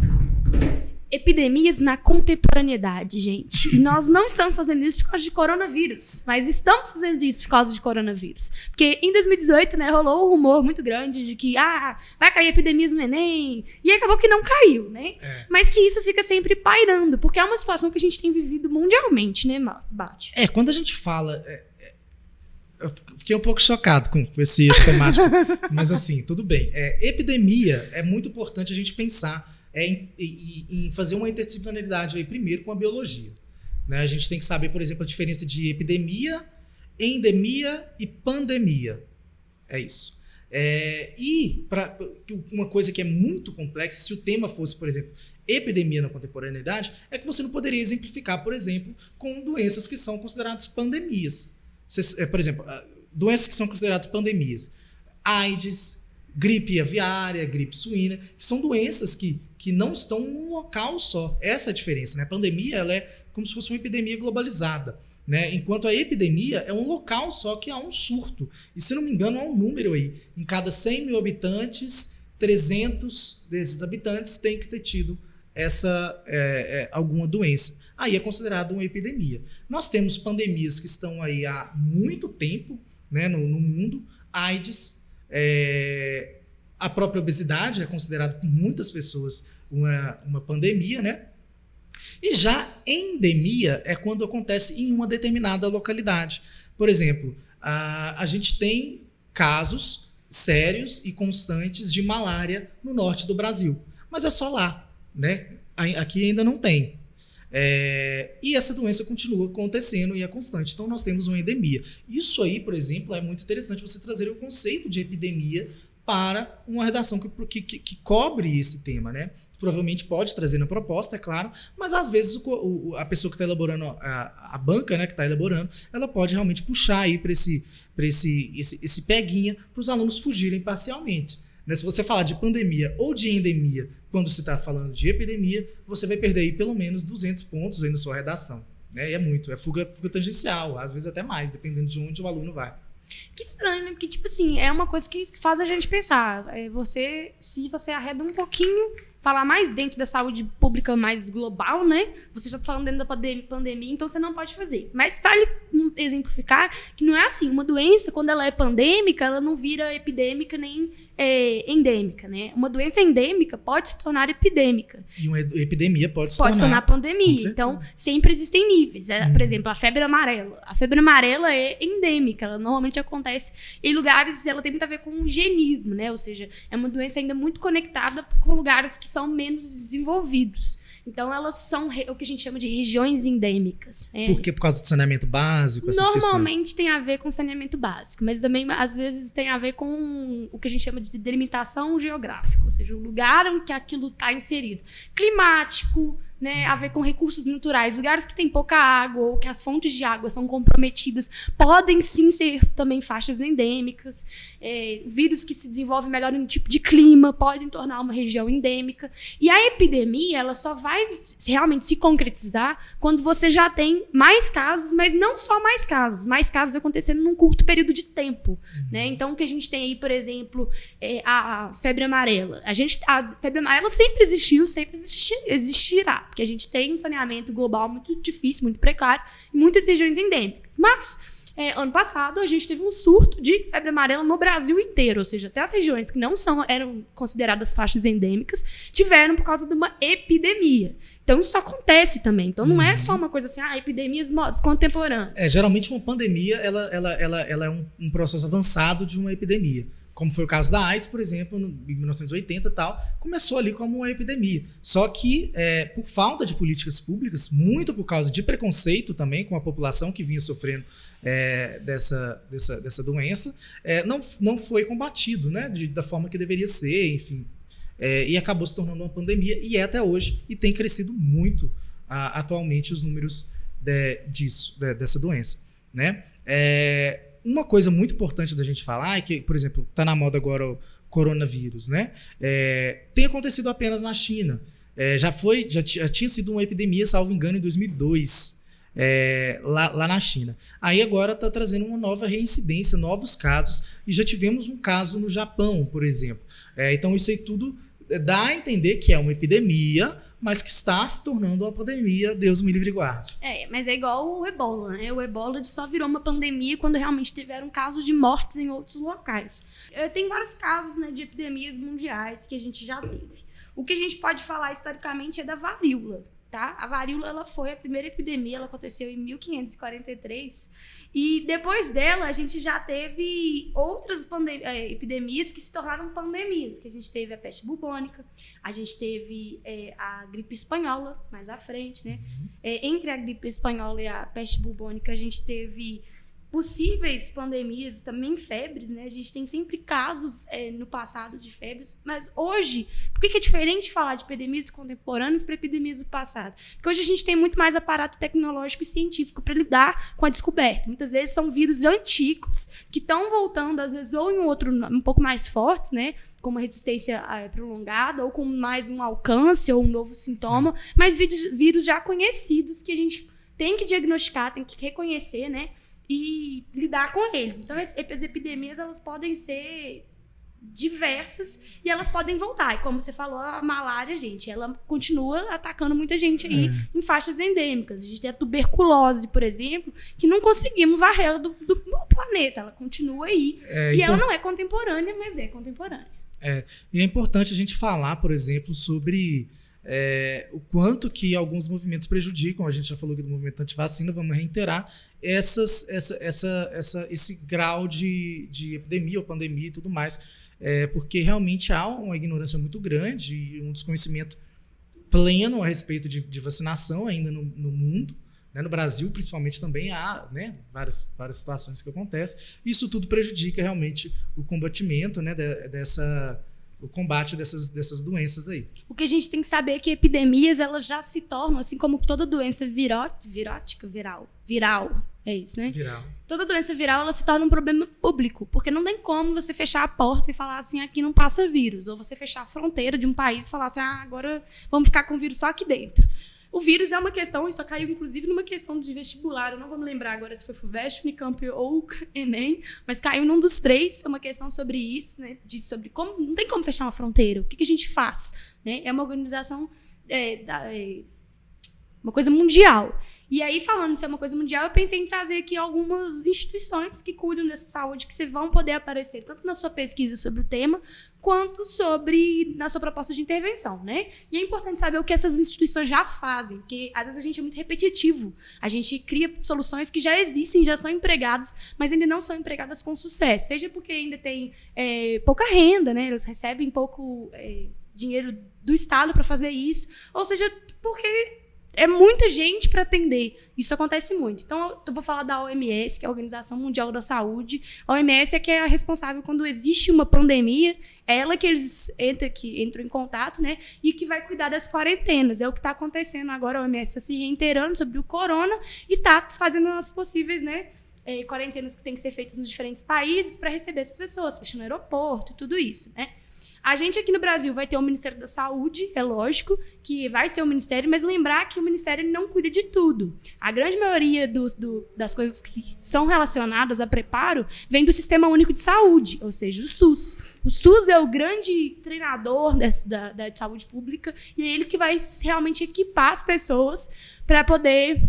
epidemias na contemporaneidade, gente. E nós não estamos fazendo isso por causa de coronavírus, mas estamos fazendo isso por causa de coronavírus. Porque em 2018, né, rolou um rumor muito grande de que vai cair epidemias no Enem, e acabou que não caiu, né? Mas que isso fica sempre pairando, porque é uma situação que a gente tem vivido mundialmente, né, Balt? Quando a gente fala... eu fiquei um pouco chocado com esse eixo temático, mas assim, tudo bem. Epidemia é muito importante a gente pensar em fazer uma interdisciplinaridade aí primeiro com a biologia. Né? A gente tem que saber, por exemplo, a diferença de epidemia, endemia e pandemia. É isso. E uma coisa que é muito complexa, se o tema fosse, por exemplo, epidemia na contemporaneidade, é que você não poderia exemplificar, por exemplo, com doenças que são consideradas pandemias. Por exemplo, doenças que são consideradas pandemias. AIDS, gripe aviária, gripe suína, que são doenças que não estão num local só. Essa é a diferença. Né? A pandemia ela é como se fosse uma epidemia globalizada. Né? Enquanto a epidemia é um local só que há um surto. E se não me engano, há um número aí. Em cada 100 mil habitantes, 300 desses habitantes têm que ter tido alguma doença. Aí é considerado uma epidemia. Nós temos pandemias que estão aí há muito tempo, né, no mundo. AIDS, a própria obesidade é considerada por muitas pessoas uma pandemia, né? E já endemia é quando acontece em uma determinada localidade. Por exemplo, a gente tem casos sérios e constantes de malária no norte do Brasil, mas é só lá, né? Aqui ainda não tem. E essa doença continua acontecendo e é constante. Então, nós temos uma endemia. Isso aí, por exemplo, é muito interessante você trazer o conceito de epidemia para uma redação que cobre esse tema, né? Provavelmente pode trazer na proposta, é claro, mas às vezes a pessoa que está elaborando, a banca, né, que está elaborando, ela pode realmente puxar aí para esse peguinha para os alunos fugirem parcialmente. Né? Se você falar de pandemia ou de endemia, quando você está falando de epidemia, você vai perder aí pelo menos 200 pontos aí na sua redação. Né? E é fuga tangencial, às vezes até mais, dependendo de onde o aluno vai. Que estranho, né? Porque, tipo assim, é uma coisa que faz a gente pensar. Se você arreda um pouquinho, falar mais dentro da saúde pública mais global, né? Você já tá falando dentro da pandemia, então você não pode fazer. Mas vale exemplificar que não é assim. Uma doença, quando ela é pandêmica, ela não vira epidêmica nem endêmica, né? Uma doença endêmica pode se tornar epidêmica. E uma epidemia pode se tornar pandemia. Então, sempre existem níveis. Por exemplo, a febre amarela. A febre amarela é endêmica. Ela normalmente acontece em lugares... Ela tem muito a ver com o higienismo, né? Ou seja, é uma doença ainda muito conectada com lugares que são menos desenvolvidos. Então, elas são o que a gente chama de regiões endêmicas. Por quê? Por causa do saneamento básico? Normalmente tem a ver com saneamento básico, mas também, às vezes, tem a ver com o que a gente chama de delimitação geográfica, ou seja, o lugar em que aquilo está inserido. Climático, né, a ver com recursos naturais. Lugares que tem pouca água ou que as fontes de água são comprometidas podem sim ser também faixas endêmicas. Vírus que se desenvolvem melhor em um tipo de clima podem tornar uma região endêmica. E a epidemia, ela só vai realmente se concretizar quando você já tem mais casos, mas não só mais casos acontecendo num curto período de tempo. Né? Então, o que a gente tem aí, por exemplo, a febre amarela. A febre amarela sempre existiu, sempre existirá. Porque a gente tem um saneamento global muito difícil, muito precário, e muitas regiões endêmicas. Mas, ano passado, a gente teve um surto de febre amarela no Brasil inteiro. Ou seja, até as regiões que não eram consideradas faixas endêmicas tiveram por causa de uma epidemia. Então, isso acontece também. Então, não é só uma coisa assim, epidemias contemporâneas. Geralmente, uma pandemia ela é um processo avançado de uma epidemia. Como foi o caso da AIDS, por exemplo, em 1980 e tal, começou ali como uma epidemia. Só que, por falta de políticas públicas, muito por causa de preconceito também com a população que vinha sofrendo dessa doença, não foi combatido, né, da forma que deveria ser, enfim. E acabou se tornando uma pandemia, e é até hoje, e tem crescido muito atualmente os números dessa doença. Né? Uma coisa muito importante da gente falar é que, por exemplo, está na moda agora o coronavírus, né? Tem acontecido apenas na China. Já tinha sido uma epidemia, salvo engano, em 2002, lá na China. Aí agora está trazendo uma nova reincidência, novos casos, e já tivemos um caso no Japão, por exemplo. Então isso aí tudo dá a entender que é uma epidemia, mas que está se tornando uma pandemia, Deus me livre e guarde. Mas é igual o ebola, né? O ebola só virou uma pandemia quando realmente tiveram casos de mortes em outros locais. Tem vários casos, né, de epidemias mundiais que a gente já teve. O que a gente pode falar historicamente é da varíola. Tá? A varíola ela foi a primeira epidemia, ela aconteceu em 1543, e depois dela a gente já teve outras epidemias que se tornaram pandemias, que a gente teve a peste bubônica, a gente teve a gripe espanhola mais à frente, né? Entre a gripe espanhola e a peste bubônica a gente teve possíveis pandemias, também febres, né? A gente tem sempre casos no passado de febres, mas hoje, por que é diferente falar de epidemias contemporâneas para epidemias do passado? Porque hoje a gente tem muito mais aparato tecnológico e científico para lidar com a descoberta. Muitas vezes são vírus antigos que estão voltando, às vezes, ou em um pouco mais fortes, né? Com uma resistência prolongada, ou com mais um alcance ou um novo sintoma, mas vírus já conhecidos que a gente tem que diagnosticar, tem que reconhecer, né? E lidar com eles. Então, as epidemias, elas podem ser diversas e elas podem voltar. E como você falou, a malária, gente, ela continua atacando muita gente aí em faixas endêmicas. A gente tem a tuberculose, por exemplo, que não conseguimos varrer do planeta. Ela continua aí. Ela não é contemporânea, mas é contemporânea. E é importante a gente falar, por exemplo, sobre o quanto que alguns movimentos prejudicam. A gente já falou aqui do movimento antivacina, vamos reiterar esse grau de epidemia ou pandemia e tudo mais. Porque realmente há uma ignorância muito grande e um desconhecimento pleno a respeito de vacinação ainda no mundo. No Brasil, principalmente, também há, né, várias situações que acontecem. Isso tudo prejudica realmente o combatimento, né, o combate dessas doenças aí. O que a gente tem que saber é que epidemias elas já se tornam, assim como toda doença viral, é isso, né? Viral. Toda doença viral ela se torna um problema público, porque não tem como você fechar a porta e falar assim, aqui não passa vírus, ou você fechar a fronteira de um país e falar assim, agora vamos ficar com o vírus só aqui dentro. O vírus é uma questão, isso caiu inclusive numa questão de vestibular, eu não vou me lembrar agora se foi FUVEST, Unicamp ou Enem, mas caiu num dos três, é uma questão sobre isso, né, sobre como, não tem como fechar uma fronteira, o que a gente faz? Né? É uma organização, uma coisa mundial. E aí, falando de ser uma coisa mundial, eu pensei em trazer aqui algumas instituições que cuidam dessa saúde, que vão poder aparecer tanto na sua pesquisa sobre o tema, quanto na sua proposta de intervenção, né? E é importante saber o que essas instituições já fazem, porque às vezes a gente é muito repetitivo. A gente cria soluções que já existem, já são empregadas, mas ainda não são empregadas com sucesso. Seja porque ainda tem pouca renda, né? Eles recebem pouco dinheiro do Estado para fazer isso, ou seja, porque é muita gente para atender. Isso acontece muito. Então, eu vou falar da OMS, que é a Organização Mundial da Saúde. A OMS é que é a responsável quando existe uma pandemia. É ela que eles entram em contato, né? E que vai cuidar das quarentenas. É o que está acontecendo agora. A OMS está se reiterando sobre o corona e está fazendo as possíveis, né, quarentenas que têm que ser feitas nos diferentes países para receber essas pessoas, fechando o aeroporto e tudo isso, né? A gente aqui no Brasil vai ter o Ministério da Saúde, é lógico, que vai ser o Ministério, mas lembrar que o Ministério não cuida de tudo. A grande maioria das coisas que são relacionadas a preparo vem do Sistema Único de Saúde, ou seja, o SUS. O SUS é o grande treinador da saúde pública e é ele que vai realmente equipar as pessoas para poder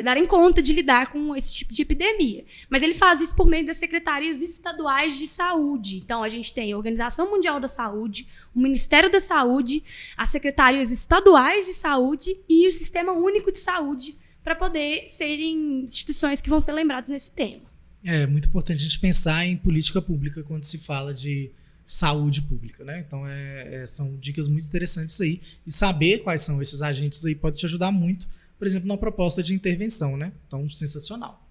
darem conta de lidar com esse tipo de epidemia. Mas ele faz isso por meio das secretarias estaduais de saúde. Então, a gente tem a Organização Mundial da Saúde, o Ministério da Saúde, as secretarias estaduais de saúde e o Sistema Único de Saúde, para poder serem instituições que vão ser lembradas nesse tema. É muito importante a gente pensar em política pública quando se fala de saúde pública, né? Então, são dicas muito interessantes aí. E saber quais são esses agentes aí pode te ajudar muito, por exemplo, numa proposta de intervenção, né? Então, sensacional.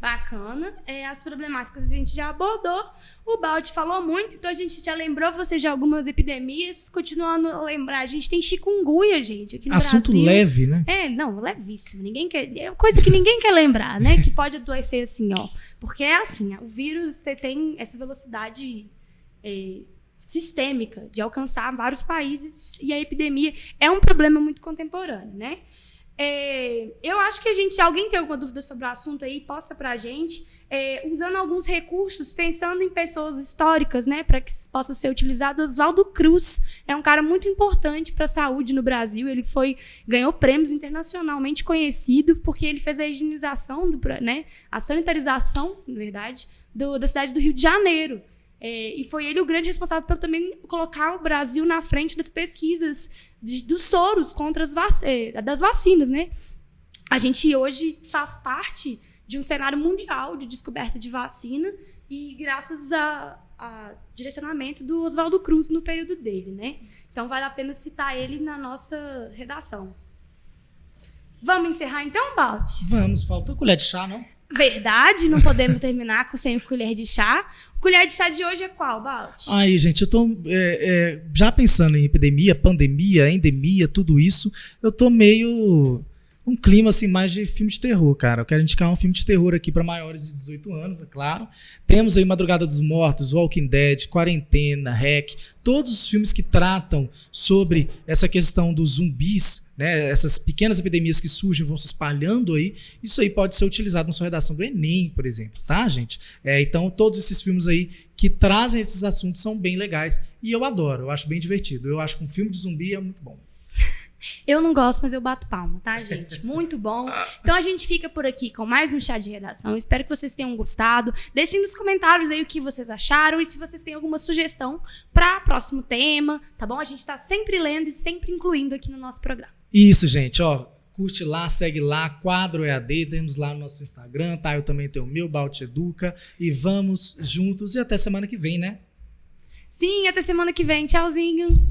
Bacana. As problemáticas a gente já abordou. O Baldi falou muito, então a gente já lembrou você de algumas epidemias. Continuando a lembrar, a gente tem chikungunya, gente, aqui no Assunto Brasil. Leve, né? Não, levíssimo. É coisa que ninguém quer lembrar, né? Que pode adoecer assim, ó. Porque é assim, o vírus tem essa velocidade sistêmica de alcançar vários países e a epidemia é um problema muito contemporâneo, né? Eu acho que alguém tem alguma dúvida sobre o assunto aí, posta pra gente, usando alguns recursos, pensando em pessoas históricas, né, para que possa ser utilizado. Oswaldo Cruz é um cara muito importante para a saúde no Brasil. Ele ganhou prêmios internacionalmente conhecido porque ele fez a higienização, né, a sanitarização, na verdade, da cidade do Rio de Janeiro. E foi ele o grande responsável por também colocar o Brasil na frente das pesquisas dos soros contra das vacinas, né? A gente hoje faz parte de um cenário mundial de descoberta de vacina e graças a direcionamento do Oswaldo Cruz no período dele, né? Então vale a pena citar ele na nossa redação. Vamos encerrar então, Baldi? Vamos, faltou colher de chá, não? Verdade, não podemos terminar sem colher de chá. O colher de chá de hoje é qual, Baldi? Aí, gente, eu tô já pensando em epidemia, pandemia, endemia, tudo isso, eu tô meio um clima assim mais de filme de terror, cara. Eu quero indicar um filme de terror aqui para maiores de 18 anos, é claro. Temos aí Madrugada dos Mortos, Walking Dead, Quarentena, REC, todos os filmes que tratam sobre essa questão dos zumbis, né? Essas pequenas epidemias que surgem vão se espalhando aí. Isso aí pode ser utilizado na sua redação do Enem, por exemplo, tá, gente? Então, todos esses filmes aí que trazem esses assuntos são bem legais e eu adoro, eu acho bem divertido. Eu acho que um filme de zumbi é muito bom. Eu não gosto, mas eu bato palma, tá, gente? Muito bom. Então a gente fica por aqui com mais um Chá de Redação. Espero que vocês tenham gostado. Deixem nos comentários aí o que vocês acharam e se vocês têm alguma sugestão para próximo tema, tá bom? A gente tá sempre lendo e sempre incluindo aqui no nosso programa. Isso, gente, ó. Curte lá, segue lá, Quadro EAD, temos lá no nosso Instagram, tá? Eu também tenho o meu, Balt Educa. E vamos juntos e até semana que vem, né? Sim, até semana que vem. Tchauzinho.